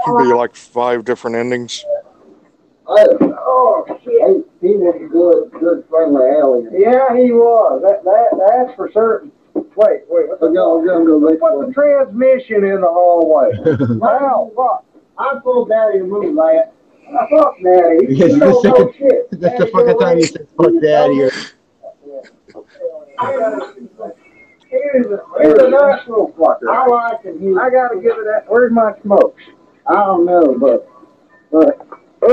be like 5 different endings. Oh shit! He was a good friendly alien. Yeah, he was. That's for certain. Wait. What's the transmission in the hallway? Wow, fuck! I told Daddy to move that. Fuck Daddy. Yes, that's the fucking time he said fuck Daddy. He's a natural fucker. I like him. I gotta give it that. Where's my smokes? I don't know, but. He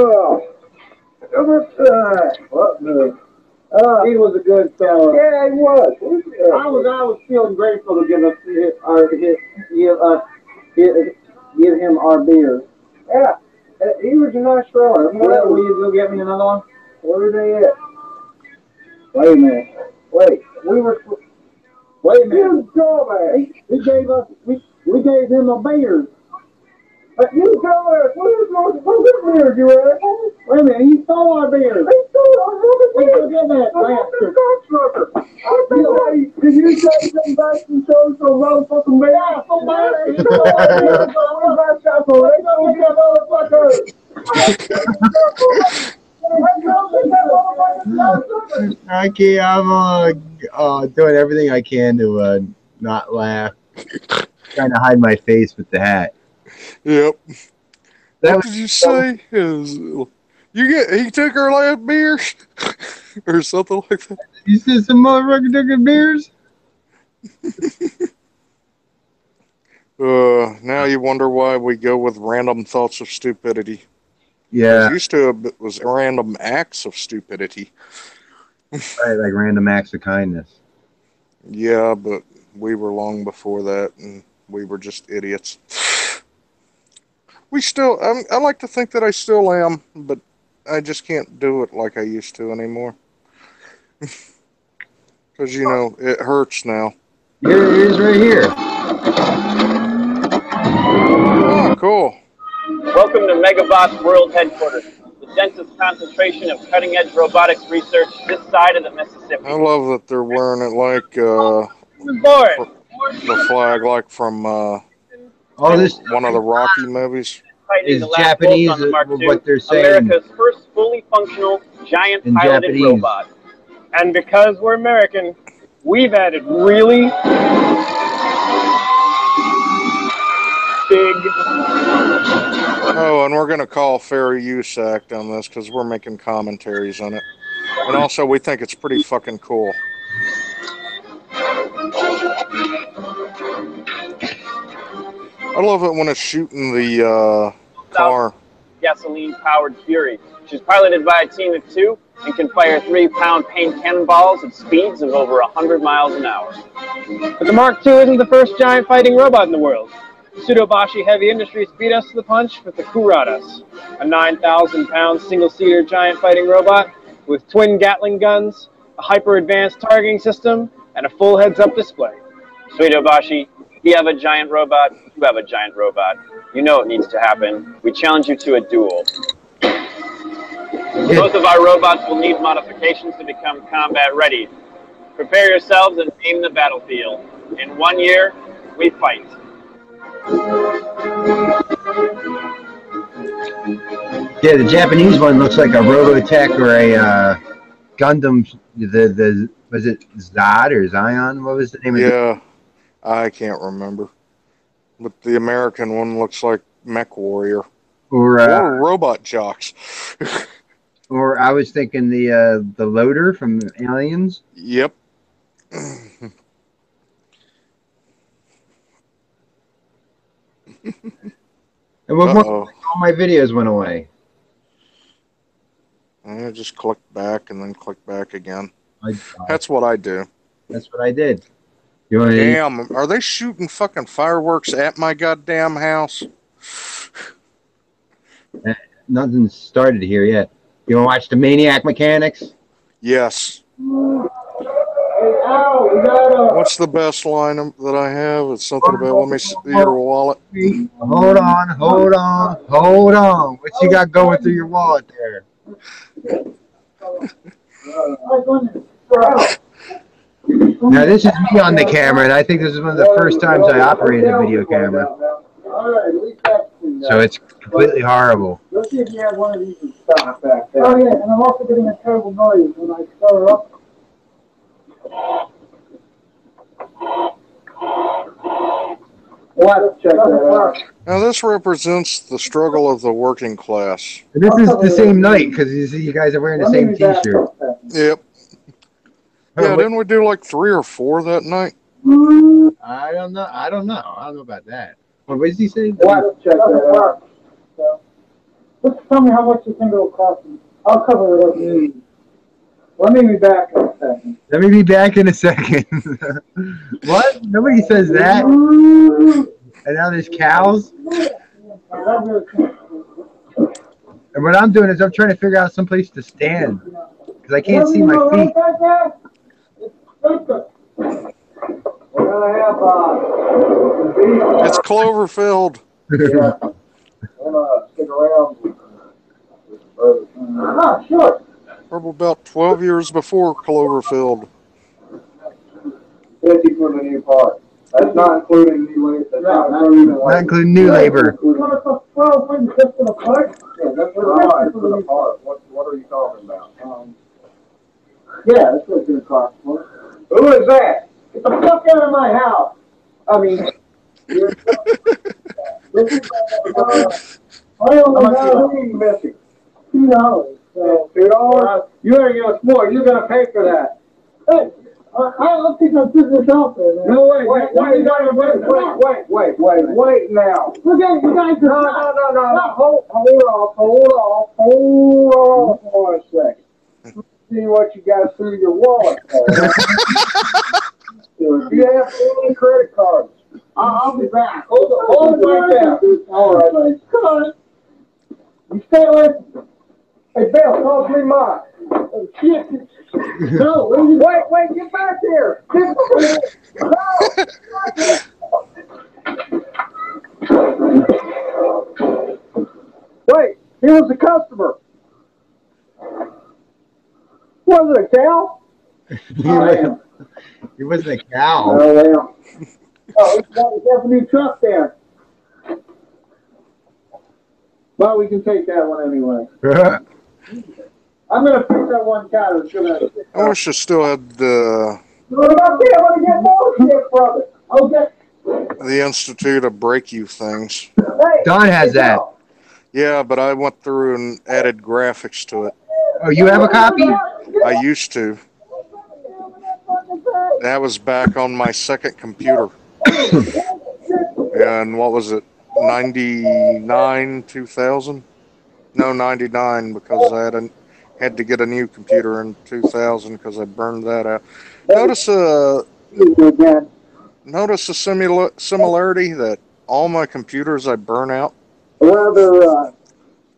was a good fellow. Yeah, he was. I was feeling grateful to give him our beer. Yeah, he was a nice fellow. Will you go get me another one? Where are they at? Wait a minute. Wait a minute. We gave him a beer. You tell us, what beers you had? Wait a minute, he stole our beers. He stole our beers. Get that bastard. Did you say some back and show some motherfucking beers? Yeah, somebody. He stole our beers. They gonna get motherfuckers. I can't. I'm doing everything I can to not laugh. Trying to hide my face with the hat. Yep. What did you say? You He took her last beer or something like that. You said some motherfucker took beers? Now you wonder why we go with random thoughts of stupidity. Yeah. Used to it was random acts of stupidity. Right, like random acts of kindness. Yeah, but we were long before that, and we were just idiots. I like to think that I still am, but I just can't do it like I used to anymore. Because, it hurts now. Here it is right here. Oh, cool. Welcome to Megabots World Headquarters, the densest concentration of cutting-edge robotics research this side of the Mississippi. I love that they're wearing it like The flag, like from All this one of the Rocky movies. is Japanese, what they're saying. America's first fully functional giant In piloted Japanese. robot. And because we're American, we've added really big. Oh, and we're going to call Fair Use Act on this because we're making commentaries on it. And also, we think it's pretty fucking cool. I love it when it's shooting the car. Gasoline-powered Fury. She's piloted by a team of 2 and can fire 3-pound paint cannonballs at speeds of over 100 miles an hour. But the Mark II isn't the first giant fighting robot in the world. Pseudobashi Heavy Industries beat us to the punch with the Kuratas, a 9,000-pound single-seater giant fighting robot with twin Gatling guns, a hyper-advanced targeting system, and a full heads-up display. Pseudobashi, we have a giant robot, you have a giant robot. You know it needs to happen. We challenge you to a duel. Both of our robots will need modifications to become combat ready. Prepare yourselves and aim the battlefield. In 1 year, we fight. Yeah, the Japanese one looks like a Robotech or a Gundam. Was it Zod or Zion? What was the name of it? Yeah, I can't remember. But the American one looks like Mech Warrior. Or Robot Jocks. or I was thinking the loader from Aliens. Yep. And all my videos went away. I just click back and then click back again. That's That's what I do. what I did. You want Damn, are they shooting fucking fireworks at my goddamn house? Nothing's started here yet. You want to watch the Maniac Mechanics? Yes. What's the best line that I have? It's something about, let me see your wallet. Hold on. What you got going through your wallet there? Now, this is me on the camera, and I think this is one of the first times I operated a video camera. So it's completely horrible. Let's see if you have one of these and stuff back there. Oh, yeah, and I'm also getting a terrible noise when I start up. What? Check that out. Now, this represents the struggle of the working class. And this is the same night, because you guys are wearing the same t-shirt. Yep. Yeah, didn't we do like 3 or 4 that night? I don't know. I don't know about that. What did he say? What? Check that out. Just tell me how much you think it'll cost me. I'll cover it up. Let me be back in a second. Let me be back in a second. What? Nobody says that. And now there's cows. And what I'm doing is I'm trying to figure out some place to stand because I can't see my feet. It's Cloverfield. Yeah. Stick around. Sure. Probably about 12 years before Cloverfield. 50 for the new part. That's not including new labor. Not including new labor. Yeah, that's what for the part. What are you talking about? Yeah, that's what it's going to cost. Who is that? Get the fuck out of my house. I mean, I only know who you missing. $2. $2? You better give us more. You're gonna pay for that. Hey, I'll take my business out there, man. No, wait now. Look at you guys. No. Hold on for a second. See what you got through your wallet. Do you have any credit cards? I'll be back. Hold it right there. All right. Come on. You stay away. Hey, Bill, call me mine. Oh, shit. No, wait, get back here. Wait, here was a customer. Was it a cow? He wasn't a cow. Oh, yeah. Oh, we have a new truck there. Well, we can take that one anyway. I'm going to fix that one cow that's going to... I wish I still had the What about that? I want to get more shit from it. Okay. Institute of Break You things. Hey, Don has that. Yeah, but I went through and added graphics to it. Oh, you have a copy? I used to. That was back on my second computer. And what was it? 99, 2000? No, 99, because I had to get a new computer in 2000 because I burned that out. Notice a similarity that all my computers I burn out. Rather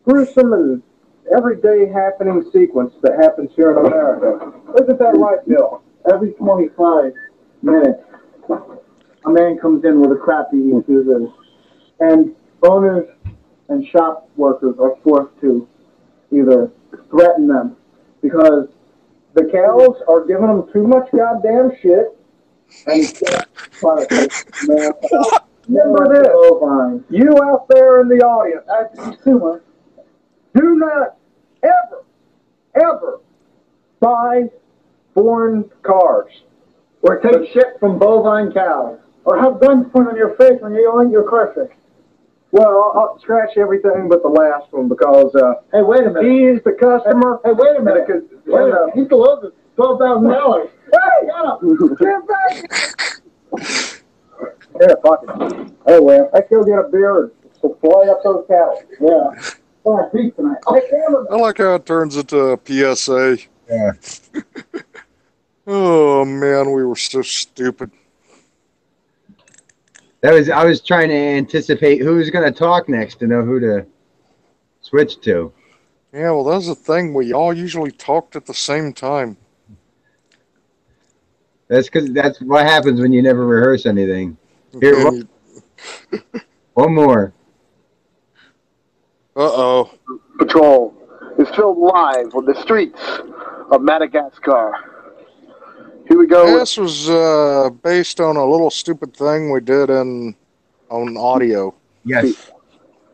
gruesome and everyday happening sequence that happens here in America. Isn't that right, Bill? Every 25 minutes, a man comes in with a crappy computer, and owners and shop workers are forced to either threaten them because the cows are giving them too much goddamn shit. And remember this, you out there in the audience, as a consumer, do not ever buy foreign cars or take shit from bovine cows or have guns pointed on your face when you want your car fixed. Well, I'll scratch everything but the last one because, hey, wait a minute. He's the customer. Hey, wait a minute. He's the low $12,000. Hey, get back! Yeah, fuck it. Oh, well, I still get a beer and fly up those cattle. Yeah. Oh, beef tonight. I like how it turns into a PSA. Yeah. Oh, man, we were so stupid. I was trying to anticipate who was going to talk next to know who to switch to. Yeah, well, that's the thing. We all usually talked at the same time. That's what happens when you never rehearse anything. Here, one more. Uh-oh. Patrol is filmed live on the streets of Madagascar. Here we go. This was based on a little stupid thing we did on audio. Yes.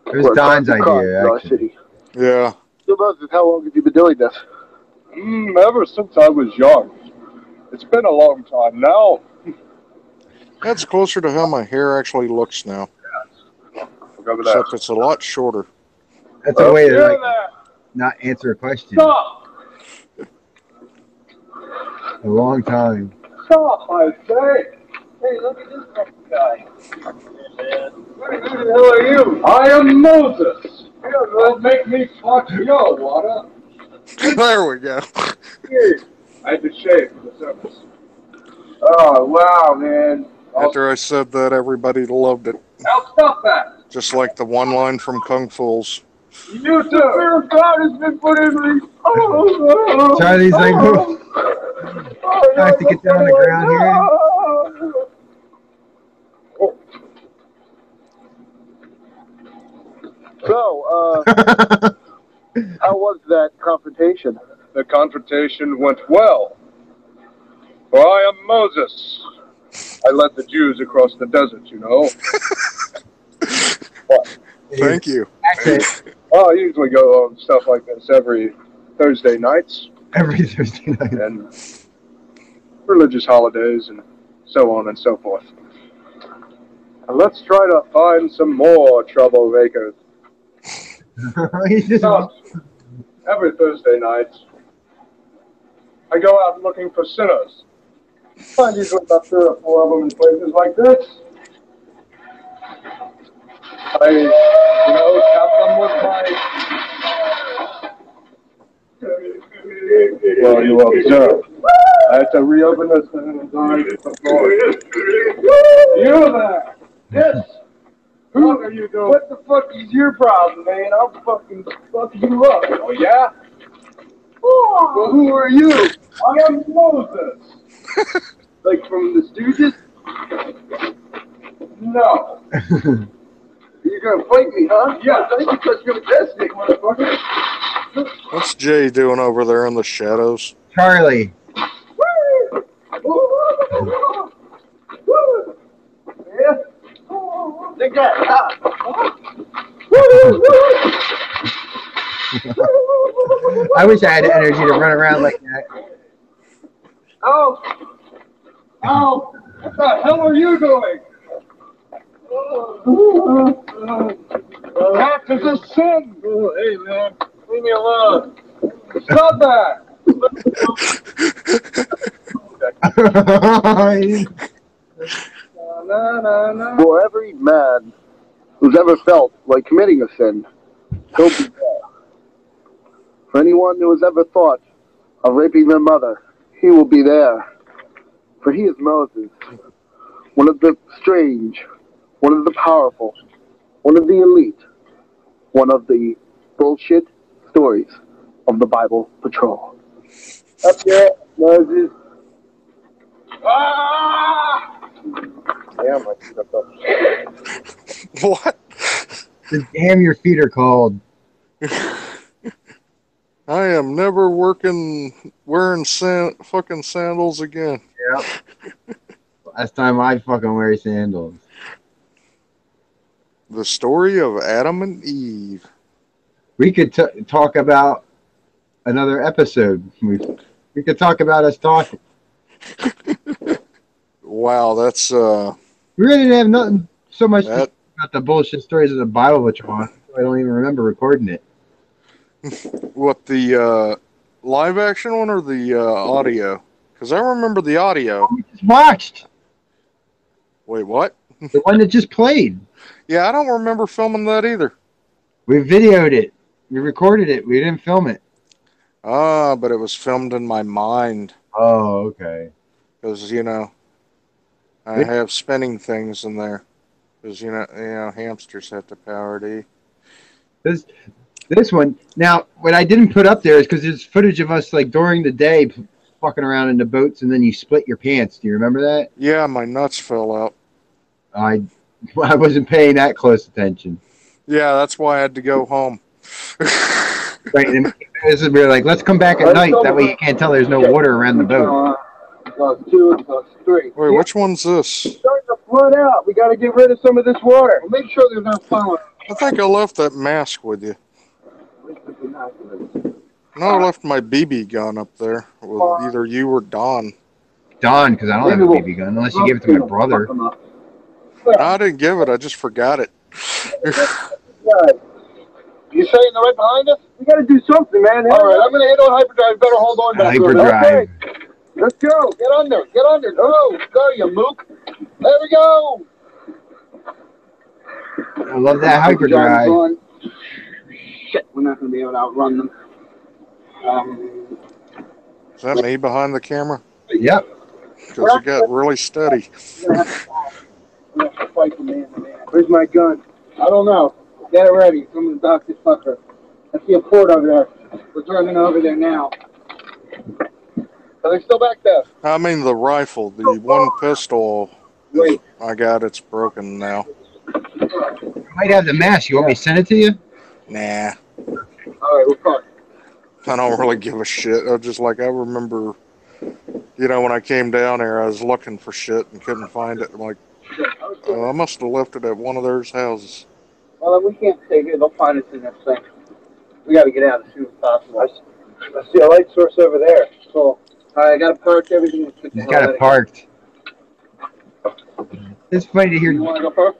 It was Don's idea, actually. Yeah. So, Moses, how long have you been doing this? Ever since I was young. It's been a long time now. That's closer to how my hair actually looks now. Except it's a lot shorter. That's a way to not answer a question. Stop! A long time. Stop, I say! Hey, look at this fucking guy. Hey, man. Who the hell are you? I am Moses. Don't make me fuck your water. There we go. I had to shave for the service. Oh, wow, man. After I said that, everybody loved it. Now stop that! Just like the one line from Kung Fu's. You too! The fear of God has been put in me! Oh, Charlie's like, I have to get down on the ground here. So, how was that confrontation? The confrontation went well. For I am Moses. I led the Jews across the desert, you know. What? Thank you. Oh, I usually go on stuff like this every Thursday nights. Every Thursday night. And religious holidays and so on and so forth. And let's try to find some more troublemakers. He's just... every Thursday night, I go out looking for sinners. Find usually about 3 or 4 of them in places like this. I, tap them with my... Well, you observe. I have to reopen this and before. You there! Yes! What are you doing? What the fuck is your problem, man? I'll fucking fuck you up. Oh, yeah? Well, who are you? I am Moses. Like from the Stooges? No. You're gonna fight me, huh? Yeah, that's because you're majestic, motherfucker. What's Jay doing over there in the shadows? Charlie. Yeah? Take that. I wish I had the energy to run around like that. Oh! Oh! What the hell are you doing? That is a sin! Oh, hey, man. Leave me alone. Stop that! For every man who's ever felt like committing a sin, he'll be there. For anyone who has ever thought of raping their mother, he will be there. For he is Moses, one of the strange, one of the powerful, one of the elite, one of the bullshit stories of the Bible Patrol. Up there, Moses. Ah! Yeah, my feet up. What? Damn, your feet are cold. I am never wearing fucking sandals again. Yep. Last time I fucking wear sandals. The story of Adam and Eve. We could talk about another episode. We could talk about us talking. Wow, that's We really didn't have nothing so much about the bullshit stories of the Bible Patrol. I don't even remember recording it. what, the live action one or the audio? Because I remember the audio. We just watched Wait, what? the one that just played. Yeah, I don't remember filming that either. We videoed it. We recorded it. We didn't film it. Ah, but it was filmed in my mind. Oh, okay. Because, I have spinning things in there. Because, hamsters have the power to eat. This one. Now, what I didn't put up there is because there's footage of us like during the day fucking around in the boats, and then you split your pants. Do you remember that? Yeah, my nuts fell out. I wasn't paying that close attention. Yeah, that's why I had to go home. Right, and we were like, let's come back at night. That way you can't tell there's no water around the boat. 2, 3. Wait, which one's this? It's starting to flood out. We got to get rid of some of this water. Make sure there's no flour. I think I left that mask with you. No, I left my BB gun up there with either you or Don. Don, because I don't have a BB gun unless you give it to my brother. No, I didn't give it. I just forgot it. You saying they're right behind us? We got to do something, man. All right, I'm going to hit on hyperdrive. Better hold on back. Hyperdrive. Okay. Let's go. Get under. Get under. Go, you mook. There we go. I love that hyperdrive. Shit, we're not going to be able to outrun them. Is that me behind the camera? Yep. Because it got really steady. We're going to have to fight from man to man. Where's my gun? I don't know. Get it ready. I'm going to dock this fucker. I see a port over there. We're turning over there now. Are they still back there? I mean the rifle, the one pistol. Wait. I got it's broken now. You might have the mask. You want me to send it to you? Nah. All right, we're fine. I don't really give a shit. I remember, when I came down here, I was looking for shit and couldn't find it. I'm like, I must have left it at one of theirs houses. Well, we can't stay here. They'll find us in this thing. We got to get out as soon as possible. I see a light source over there. So, I got to park everything. He's got it parked. It's funny to hear. You want to go park?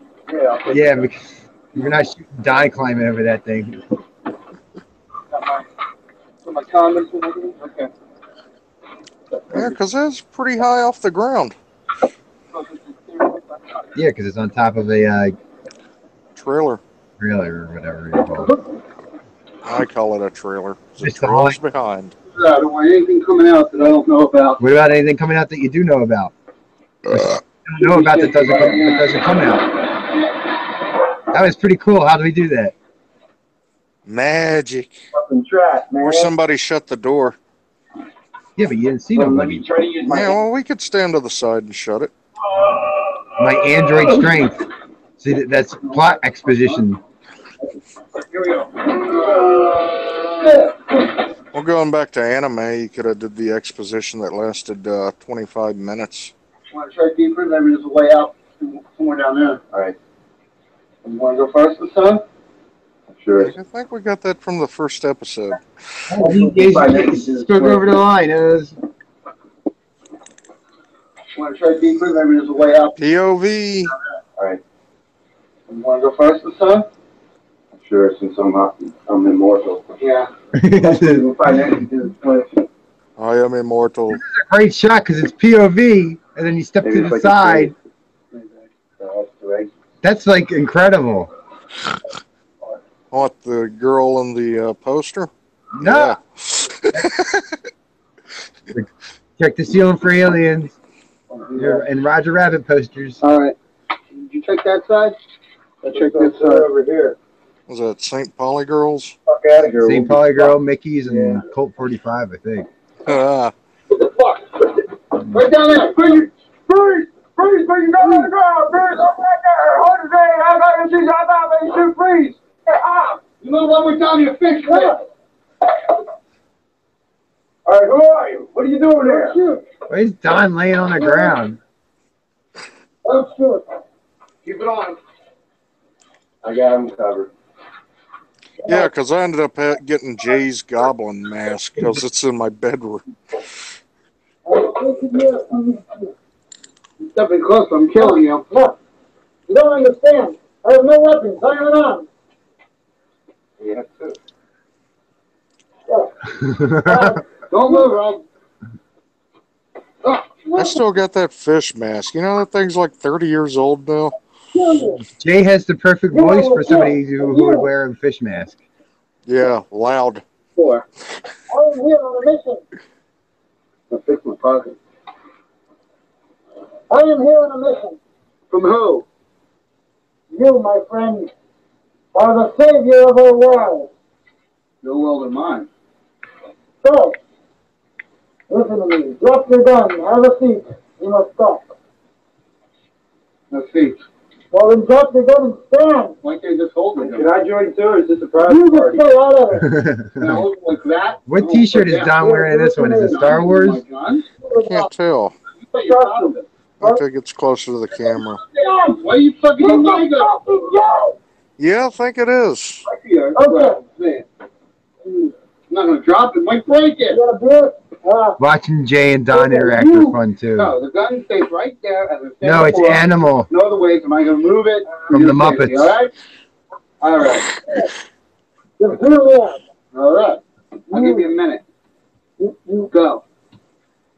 Yeah, because you're not shooting die climbing over that thing. comments and everything? Okay. Yeah, because it's pretty high off the ground. Yeah, because it's on top of a Trailer. trailer or whatever you call it. I call it a trailer. The Just the trailer's height. behind. I don't want anything coming out that I don't know about. What about anything coming out that you do know about? You don't know about that doesn't come out. That was pretty cool. How do we do that? Magic. Fucking track, man. Or somebody shut the door. Yeah, but you didn't see Let me nobody. try to use my Yeah, well, we could stand to the side and shut it. My Android strength. See, that's plot exposition. Here we go. Well, going back to anime, you could have did the exposition that lasted 25 minutes. Want to try deeper? Maybe there's a way out somewhere down there. All right. You want to go first this time? Sure. I think we got that from the first episode. Spoke over the line. Want to try deeper? Maybe there's a way out. POV. All right. You want to go first this time? Sure, since I'm immortal. Yeah. We'll find anything to this place. I am immortal. Great shot because it's POV, and then you step to the side. That's like incredible. What, the girl in the poster? No. Yeah. Check the ceiling for aliens. And Roger Rabbit posters. All right. Did you check that side? I'll check this side over here. Was that St. Pauli Girls? Fuck out of here. St. Pauli Girl, Mickey's, and Colt 45, I think. Ah. What the fuck? Right down there. Freeze! Freeze! Freeze! Freeze! Go on the ground! Freeze! Up right there! Hold it there! I got you! I got you! Shoot! Freeze! Hey, ah! You know what we're telling you to fix this? All right, who are you? What are you doing here? Shoot! Where's Don laying on the ground? Don't shoot. Keep it on. I got him covered. Yeah, because I ended up getting Jay's goblin mask because it's in my bedroom. Stepping close, I'm killing you. Look, you don't understand. I have no weapons. I am on. You have to. Don't move, Rob. I still got that fish mask. You know that thing's like 30 years old now? Jay has the perfect voice for somebody who would wear a fish mask. Yeah, loud. Four. I am here on a mission. I'll fix my pocket. I am here on a mission. From who? You, my friend, are the savior of our world. Your world and mine. So, listen to me. Drop your gun. Have a seat. You must stop. No seat. Well, then drop your gun and stand. Why can't you just hold me? Can I join too, or is this a private party? You just stay out of it. Can I hold it like that? What t-shirt is Don wearing in this one? Is it Star Wars? I can't tell. I think it's closer to the camera. Why are you fucking your leg up? Yeah, I think it is. Okay. I'm not going to drop it. Might break it. Watching Jay and Don interact is fun too. No, the gun stays right there. No, it's Animal. No other ways am I going to move it. From the Muppets. All right? All right. All right. I'll give you a minute. You go.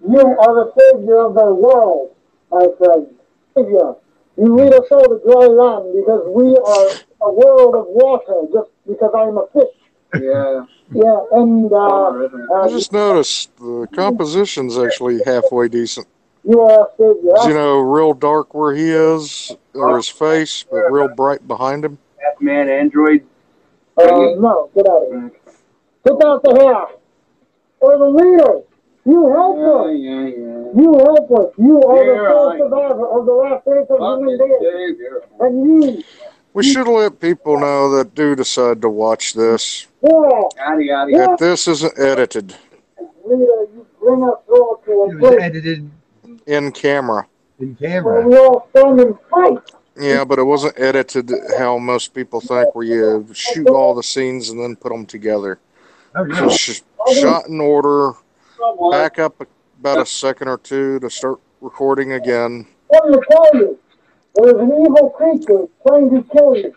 You are the savior of the world, my friend. Savior. You lead us all to dry land because we are a world of water, just because I'm a fish. Yeah. Yeah, and I just noticed the composition's actually halfway decent. You are a savior. You know, real dark where he is, or his face, but real bright behind him. Man, Android. No, get out of here. Take out the hair. Or the leader. You help us. You help us. You are the sole survivor of the last race of human beings. And you. We should let people know that do decide to watch this, Yeah. that this isn't edited Leader, you bring us all to a It was place edited in camera. in where camera. we all stand and fight. Yeah, but it wasn't edited how most people think, where you shoot all the scenes and then put them together. Oh, no. Just shot in order, back up about a second or two to start recording again. Let me tell you, there is an evil creature trying to kill you.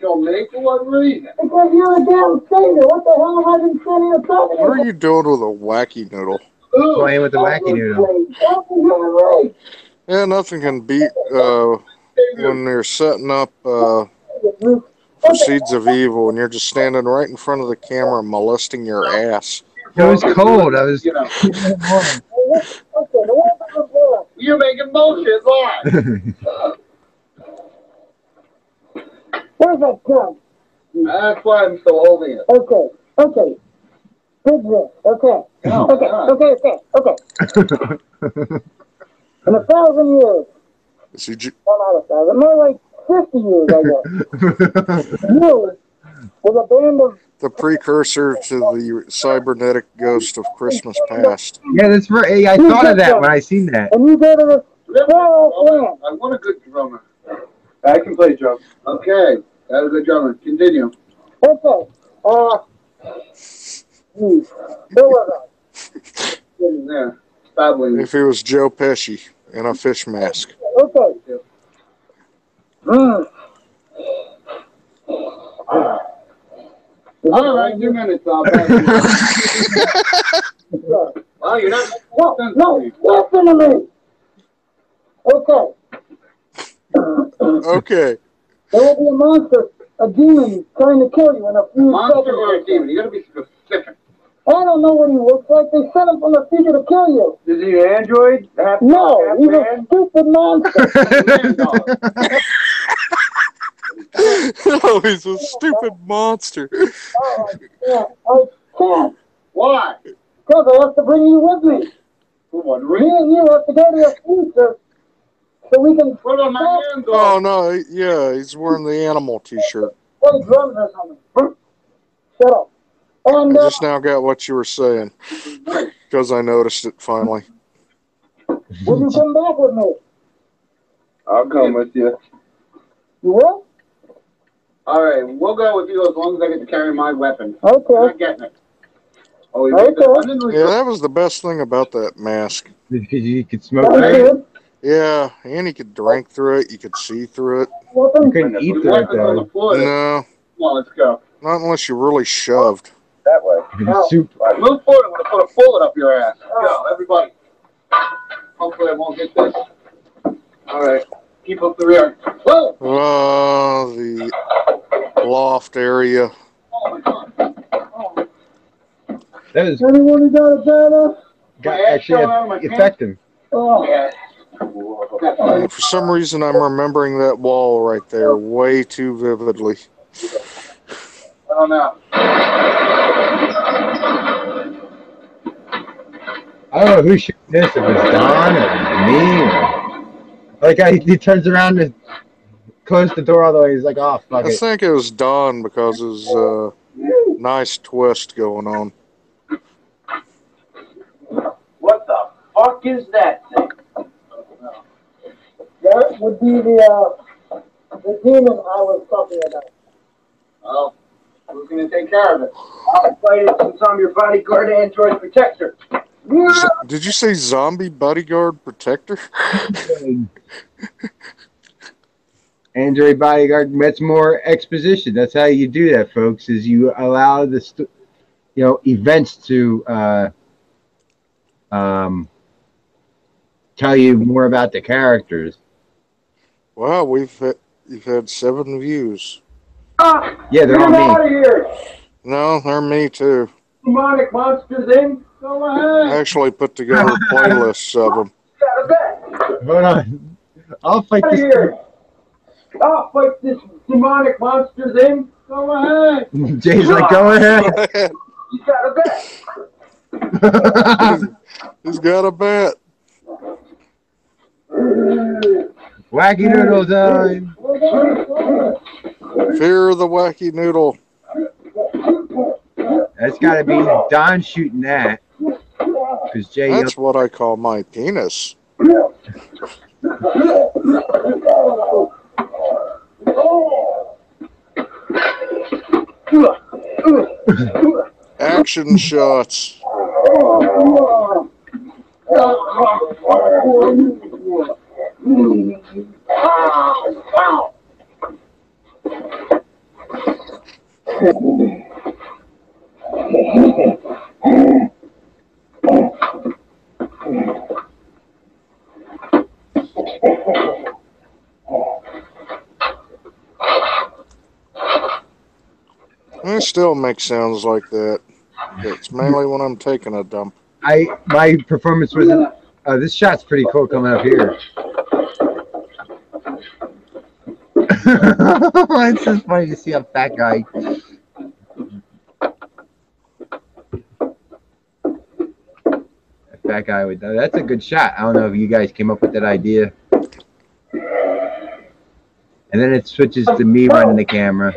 Kill me for what reason? Because you're a damn singer. What the hell have I been sitting here talking What are about? you doing with a wacky noodle? Playing with the wacky noodle. Yeah, nothing can beat when they're setting up for Seeds of Evil and you're just standing right in front of the camera molesting your ass. It was cold. I was. You're making bullshit lies. Where's that gun? That's why I'm still holding it. Okay. Good drink. Okay. Okay. In 1,000 years. Is he Well, not 1,000. More like 50 years, I guess. You, with a band of... the precursor to the cybernetic ghost of Christmas past? Yeah, that's right. I thought of that when I seen that. And you go to the squirrel plant. I want a good drummer. I can play drums. Okay, that was a good drummer. Continue. Okay. Where was I? There. Babbling. If he was Joe Pesci in a fish mask. Okay. All right, 2 minutes. I'll back you. Well, you're not. No, listen to me. Okay. Okay. There will be a monster, a demon, trying to kill you in a few Monster seconds. or a demon? You gotta be specific. I don't know what he looks like. They sent him from the future to kill you. Is he an android? No, he's a stupid monster. Oh, he's a stupid monster. Yeah, I can't. Why? Because I have to bring you with me. For what Me reason? and you have to go to your future so we can Put on my hands Oh off. no, yeah, he's wearing the animal t-shirt. play drums or something. Shut up. And I just now got what you were saying because I noticed it finally. will you come back with me? I'll come with you. You will? All right, we'll go with you as long as I get to carry my weapon. You're Okay. not getting it. Oh, you Okay. Yeah, that was the best thing about that mask. Because you could smoke Thank it. you. Yeah, and you could drink through it. You could see through it. You Weapon? couldn't eat The through it weapon's on the though. floor. No, Come on, let's go. not unless you really shoved. That way. Soup. All right, move forward. I'm going to put a bullet up your ass. Go, everybody. Hopefully I won't get this. All right. Keep up the rear. Whoa! The loft area. Oh, my God. That was Anyone who got a banner? actually effective. Oh. Yeah. And for some reason, I'm remembering that wall right there way too vividly. I don't know. I don't know who shot this. If it was Don or me or like he turns around and close the door all the way. He's like, "Oh fuck I it." think it was Don because it was a nice twist going on. What the fuck is that thing? That would be the demon I was talking about. Oh, who's going to take care of it? I'll fight it since I'm your bodyguard android protector. Did you say zombie bodyguard protector? Android bodyguard. That's more exposition. That's how you do that, folks. Is you allow the events to tell you more about the characters. Wow, you've had 7 views. Yeah, they're all Get out me. of here! No, they're me too. Demonic monsters in? Go I ahead! actually put together playlists of them. Got a bet! Hold on. I'll fight Out of this. here! I'll fight this demonic monsters in. Go ahead! Jay's like, go ahead. You got a bet! He's got a bet. Wacky noodle time. Fear of the wacky noodle. That's got to be Don shooting that. Because Jay yelled. That's what I call my penis. Action shots. I still make sounds like that. It's mainly when I'm taking a dump. My performance wasn't. This shot's pretty cool coming up here. It's just funny to see a fat guy. A fat guy with that's a good shot. I don't know if you guys came up with that idea. And then it switches to me running the camera.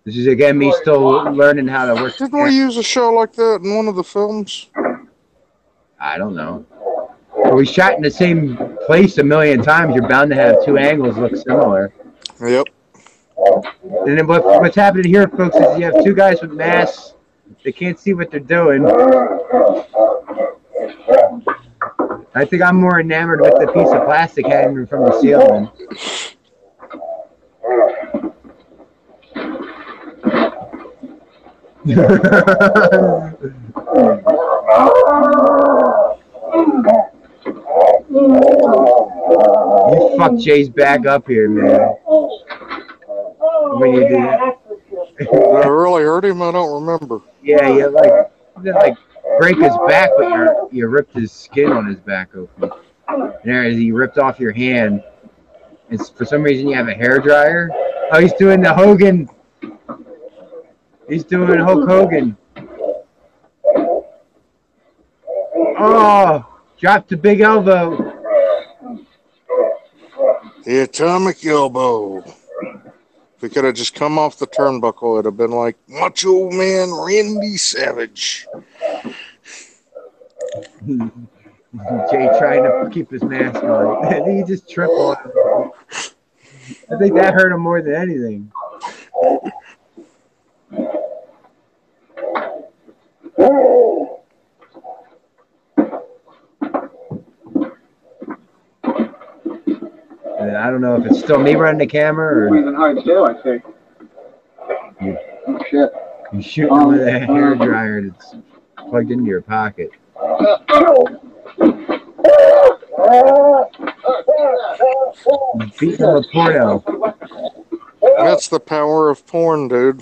This is again me still learning how to work. Didn't we use a show like that in one of the films? I don't know. But we shot in the same place a million times. You're bound to have two angles look similar. Yep. And then what's happening here, folks, is you have two guys with masks. They can't see what they're doing. I think I'm more enamored with the piece of plastic hanging from the ceiling. You fuck Jay's back up here, man. When you do that. Did I really hurt him? I don't remember. Yeah, you like break his back, but you ripped his skin on his back open. There, he ripped off your hand. It's for some reason you have a hair dryer. Oh, he's doing the Hogan. He's doing Hulk Hogan. Oh, dropped the big elbow. The atomic elbow. If he could have just come off the turnbuckle, it'd have been like Macho Man Randy Savage. Jay trying to keep his mask on. I think he just tripped on him. I think that hurt him more than anything. And I don't know if it's still me running the camera or. Breathing hard still, I think. Oh, shit. You're shooting with a hair dryer that's plugged into your pocket. Beat him with porno. That's the power of porn, dude.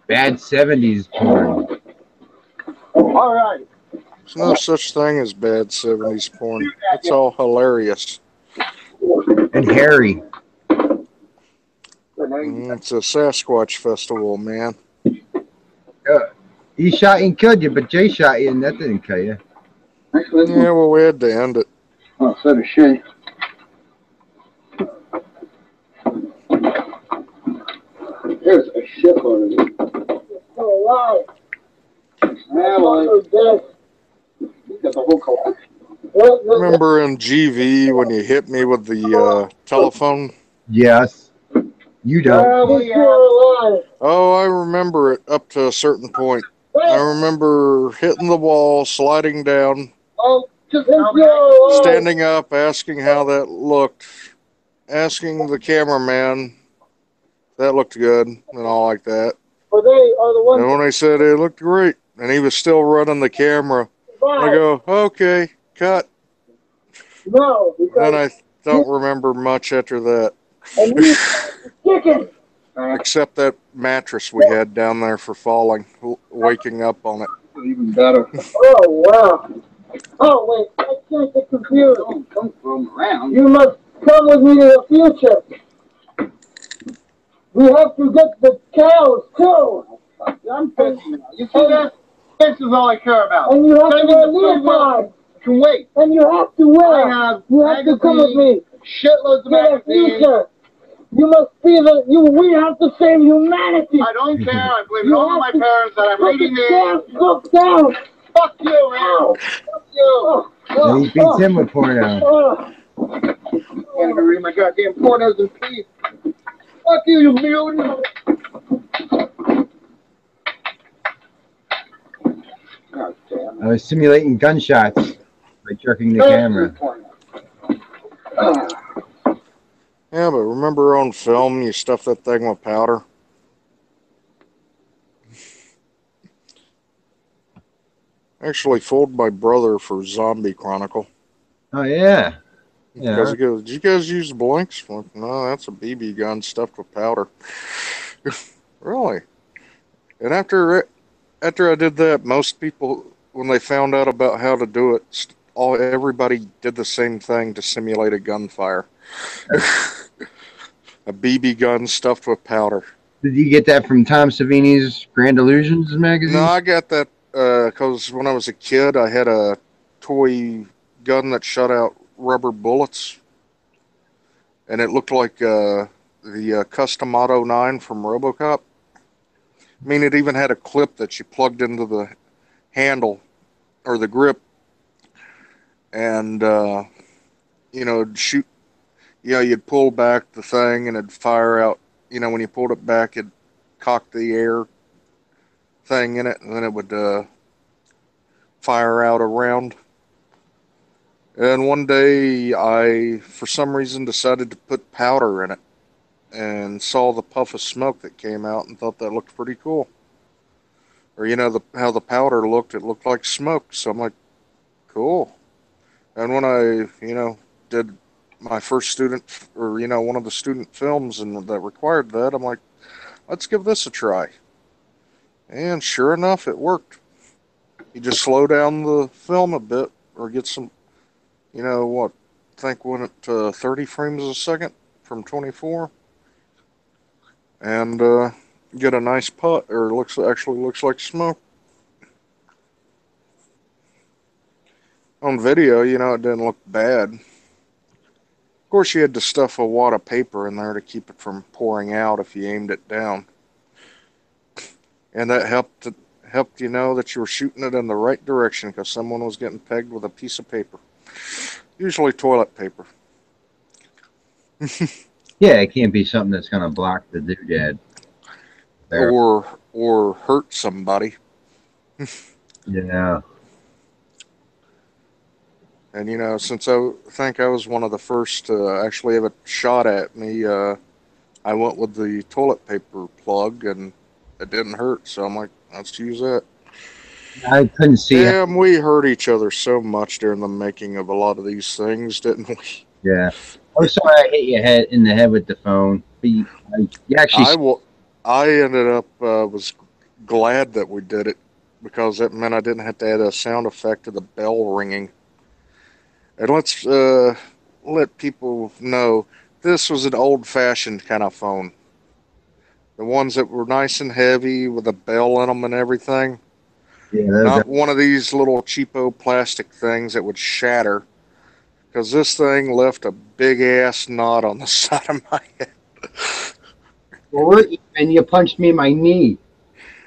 Bad 70s porn. All right. There's no such thing as bad 70s porn. It's all hilarious. And hairy. It's a Sasquatch festival, man. He shot and killed you, but Jay shot you and that didn't kill you. Yeah, well, we had to end it. Oh, so does she. There's a shitload of it. It's still alive. Yeah, well, he's got the whole collection. Remember in GV when you hit me with the telephone? Yes. You don't. He's still alive. Oh, I remember it up to a certain point. I remember hitting the wall, sliding down, Oh, just alive. standing up, asking how that looked, asking the cameraman if that looked good and all like that. For they are the ones. And when I said it looked great, and he was still running the camera, I go, okay, cut. No, Then I don't remember much after that. And you chicken. Except that mattress we had down there for falling, waking up on it. Even better. Oh, wow. Oh, wait, I can't get confused. Don't throw them around. You must come with me to the future. We have to get the cows, too. I'm pissed now. You see that? This is all I care about. And you have to Send me wear the free will. leotards. Can wait. And you have to wear. I have You have to come with me shitloads of to the magazines. future. You must be the. We have to save humanity. I don't care. I believe You all of my have to parents that I'm Look reading down, these. look down. Fuck you, man. Fuck you. And he beats him with porno. Oh. I can't even read my goddamn pornos in peace. Fuck you, you mutant. God damn. I was simulating gunshots by jerking the camera. Yeah, but remember on film, you stuff that thing with powder? Actually fooled my brother for Zombie Chronicle. Oh yeah, Because yeah. he goes, "Did you guys use blanks?" I'm like, no, that's a BB gun stuffed with powder. Really? And after I did that, most people, when they found out about how to do it, everybody did the same thing to simulate a gunfire. A BB gun stuffed with powder. Did you get that from Tom Savini's Grand Illusions No, magazine? I got that because when I was a kid, I had a toy gun that shot out rubber bullets, and it looked like the Custom Auto 9 from RoboCop. I mean, it even had a clip that you plugged into the handle or the grip, and it'd shoot. You'd pull back the thing, and it'd fire out. When you pulled it back, it'd cock the air thing in it, and then it would fire out a round. And one day, I, for some reason, decided to put powder in it, and saw the puff of smoke that came out, and thought that looked pretty cool. Or how the powder looked, it looked like smoke. So I'm like, cool. And when I, did my first student, or one of the student films, and that required that, I'm like, let's give this a try. And sure enough, it worked. You just slow down the film a bit, or get some, what, I think went it to 30 frames a second from 24, and get a nice putt, or actually looks like smoke. On video, it didn't look bad. Of course, you had to stuff a wad of paper in there to keep it from pouring out if you aimed it down, and that helped you know that you were shooting it in the right direction because someone was getting pegged with a piece of paper, usually toilet paper. Yeah, it can't be something that's gonna block the doodad. There. or hurt somebody. Yeah. And since I think I was one of the first to actually have it shot at me, I went with the toilet paper plug, and it didn't hurt. So I'm like, let's use that. I couldn't see. Damn, we hurt each other so much during the making of a lot of these things, didn't we? Yeah. I'm sorry I hit your head in the head with the phone. But you actually. I ended up was glad that we did it because that meant I didn't have to add a sound effect to the bell ringing. And let's let people know this was an old-fashioned kind of phone. The ones that were nice and heavy with a bell in them and everything. Yeah, Not one of these little cheapo plastic things that would shatter. Because this thing left a big ass knot on the side of my head. and you punched me in my knee.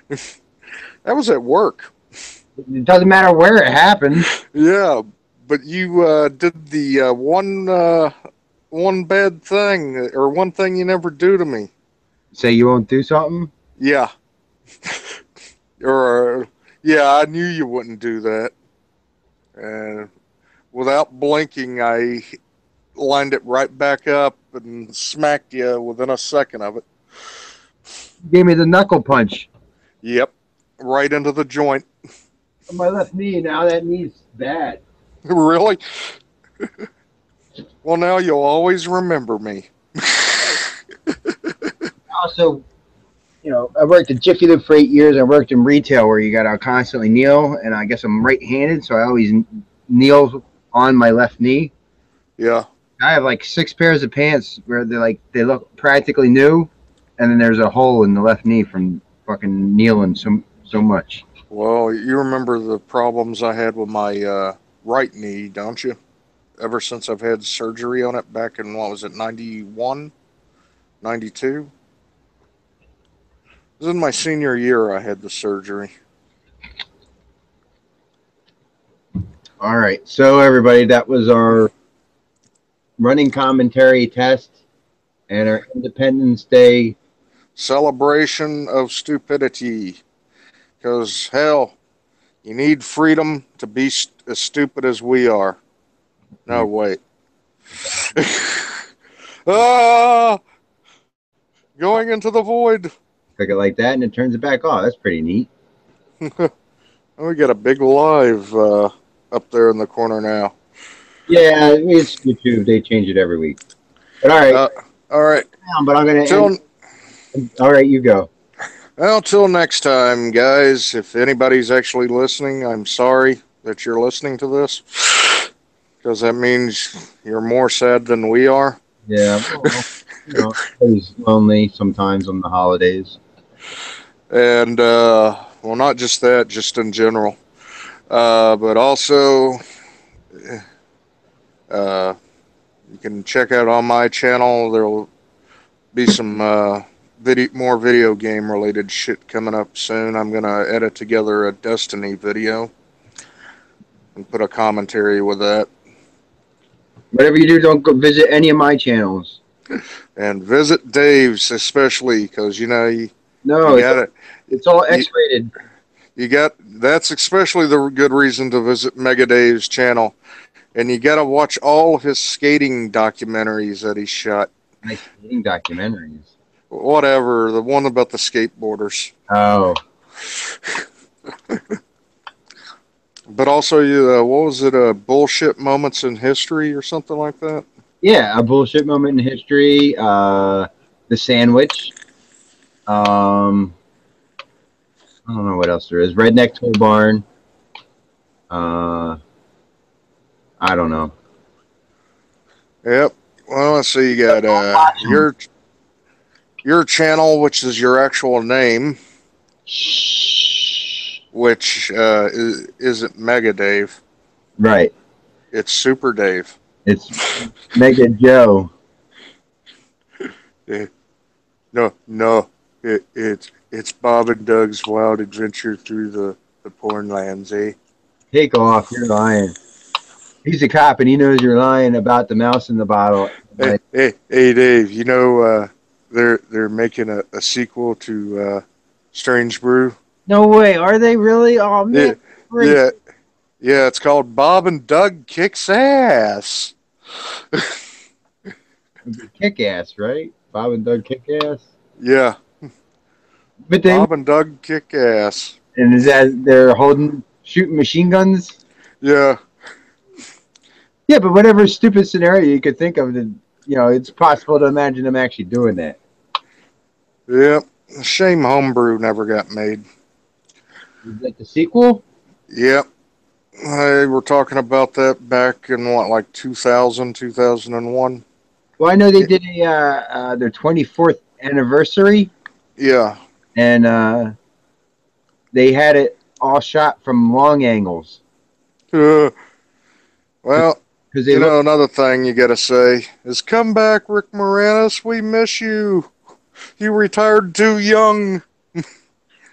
That was at work. It doesn't matter where it happened. Yeah, but you did the one bad thing, or one thing you never do to me. Say you won't do something? Yeah. Or, yeah, I knew you wouldn't do that. And without blinking, I lined it right back up and smacked you within a second of it. You gave me the knuckle punch. Yep. Right into the joint. On my left knee, now that knee's bad. Really? Well, now you'll always remember me. Also, I worked at Jiffy Lube for 8 years. I worked in retail where you got to constantly kneel, and I guess I'm right-handed, so I always kneel on my left knee. Yeah. I have like 6 pairs of pants where they look practically new, and then there's a hole in the left knee from fucking kneeling so much. Well, you remember the problems I had with my right knee, don't you? Ever since I've had surgery on it back in, what was it, 91? 92? It was in my senior year I had the surgery. All right. So, everybody, that was our running commentary test and our Independence Day celebration of stupidity. Because, hell, you need freedom to be as stupid as we are. No, wait. Ah! Going into the void. Click it like that, and it turns it back off. That's pretty neat. We got a big live up there in the corner now. Yeah, it's YouTube. They change it every week. But all right, All right. but I'm gonna Till end. All right, you go. Well, till next time, guys. If anybody's actually listening, I'm sorry that you're listening to this, because that means you're more sad than we are. Yeah, well, it's lonely sometimes on the holidays. And well, not just that, just in general, but also uh, you can check out on my channel. There'll be some more video game related shit coming up soon. I'm gonna edit together a Destiny video and put a commentary with that. Whatever you do, don't go visit any of my channels. And visit Dave's especially, because you No, got it. it's all X-rated. You got that's especially the good reason to visit Mega Dave's channel, and you got to watch all of his skating documentaries that he shot. Nice skating documentaries. Whatever, the one about the skateboarders. Oh, But also, what was it? Bullshit moments in history or something like that. yeah, a bullshit moment in history. The sandwich. I don't know what else there is. Redneck Toy Barn. I don't know. Yep. Well, let's see. You got your channel, which is your actual name, which isn't Mega Dave. Right. It's Super Dave. It's Mega Joe. No. It's Bob and Doug's Wild Adventure through the porn lands, eh? Take off. You're lying. He's a cop and he knows you're lying about the mouse in the bottle. Hey, Dave. They're making a sequel to Strange Brew. No way. Are they really? Oh man. Yeah. Yeah. It's called Bob and Doug Kicks Ass. Kick ass, right? Bob and Doug kick ass. Yeah. But they Bob and Doug Kick Ass. and is that they're shooting machine guns? Yeah. Yeah, but whatever stupid scenario you could think of, it's possible to imagine them actually doing that. Yep. Shame Homebrew never got made. Is that the sequel? Yep. They were talking about that back in like 2000, 2001. Well, I know they did their 24th anniversary. Yeah. And they had it all shot from long angles. Well, because another thing you got to say is come back, Rick Moranis. We miss you. You retired too young.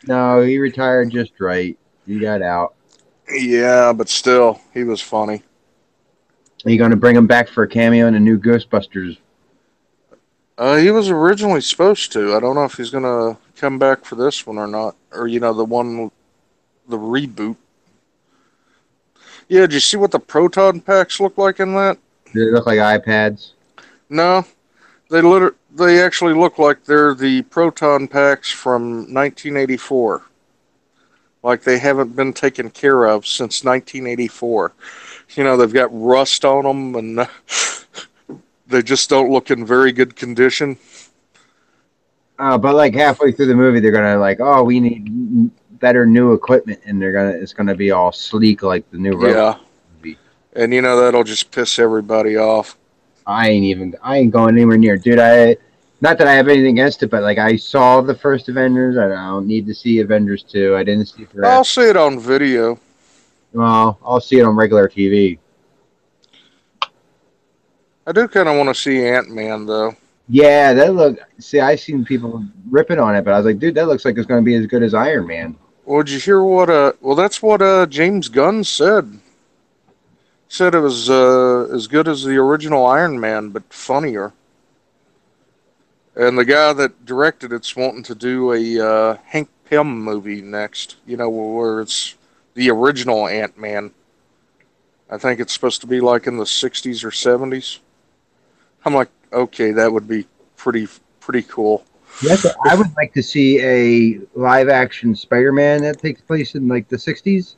No, he retired just right. He got out. Yeah, but still, he was funny. Are you going to bring him back for a cameo in a new Ghostbusters? He was originally supposed to. I don't know if he's going to come back for this one or not. Or, the reboot. Yeah, did you see what the proton packs look like in that? Do they look like iPads? No. They actually look like they're the proton packs from 1984. Like they haven't been taken care of since 1984. They've got rust on them and they just don't look in very good condition. But like halfway through the movie, they're gonna we need better new equipment, and it's gonna be all sleek like the new Robot movie. And that'll just piss everybody off. I ain't going anywhere near, dude. Not that I have anything against it, but like I saw the first Avengers. I don't need to see Avengers 2. I didn't see. I'll see it on video. Well, I'll see it on regular TV. I do kind of want to see Ant-Man though. Yeah, I've seen people ripping on it, but I was like, dude, that looks like it's going to be as good as Iron Man. Well, did you hear what? Well, that's what James Gunn said. He said it was as good as the original Iron Man, but funnier. And the guy that directed it's wanting to do a Hank Pym movie next. Where it's the original Ant-Man. I think it's supposed to be like in the 60s or 70s. I'm like, okay, that would be pretty cool. Yes, I would like to see a live action Spider-Man that takes place in like the 60s,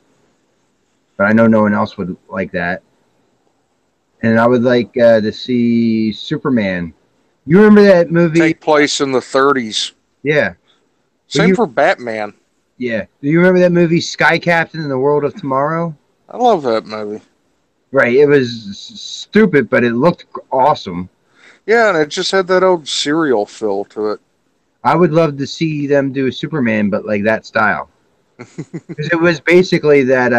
but I know no one else would like that. And I would like to see Superman. You remember that movie? Take place in the 30s. Yeah. Same for Batman. Yeah. Do you remember that movie Sky Captain in the World of Tomorrow? I love that movie. Right. It was stupid, but it looked awesome. Yeah, and it just had that old serial feel to it. I would love to see them do a Superman, but like that style. Because it was basically that,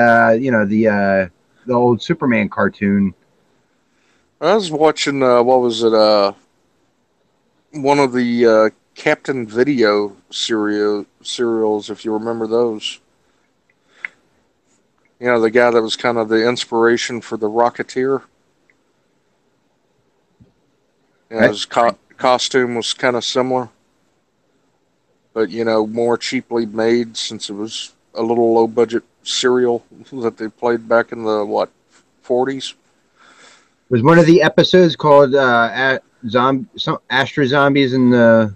the old Superman cartoon. I was watching, what was it, one of the Captain Video serials, if you remember those. You know, the guy that was kind of the inspiration for the Rocketeer. You know, his costume was kind of similar, but, you know, more cheaply made since it was a little low-budget serial that they played back in the, 40s? Was one of the episodes called Astro Zombies in the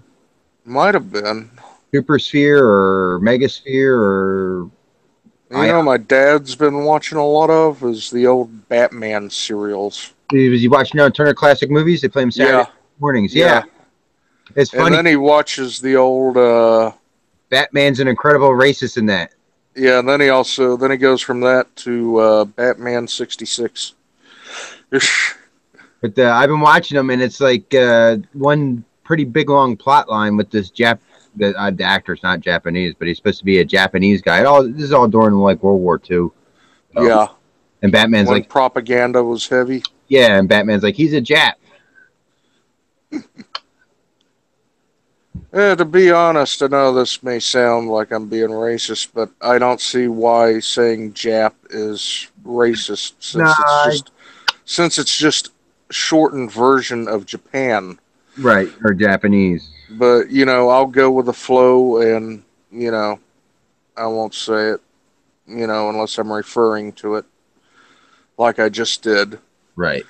Might have been. Super Sphere or Megasphere or... You know, my dad's been watching a lot of is the old Batman serials. Was he watching on Turner Classic Movies? They play them Saturday mornings. Yeah. It's funny. And then he watches the old... Batman's an incredible racist in that. Yeah, and then he goes from that to Batman 66. But I've been watching them, and it's like one pretty big long plot line with this the actor's not Japanese, but he's supposed to be a Japanese guy. This is all during like World War II. Yeah. And Batman's when like propaganda was heavy. Yeah, and Batman's like, he's a Jap. Yeah, to be honest, I know this may sound like I'm being racist, but I don't see why saying Jap is racist since it's just shortened version of Japan. Right, or Japanese. But, you know, I'll go with the flow and, you know, I won't say it, you know, unless I'm referring to it like I just did. Right.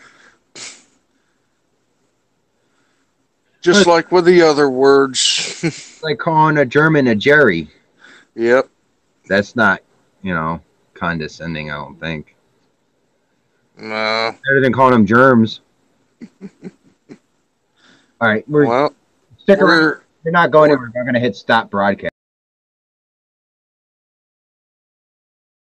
Just like with the other words. Like calling a German a Jerry. Yep. That's not, condescending, I don't think. No. Better than calling them germs. All right. Stick around. You're not going anywhere. I'm going to hit stop broadcast.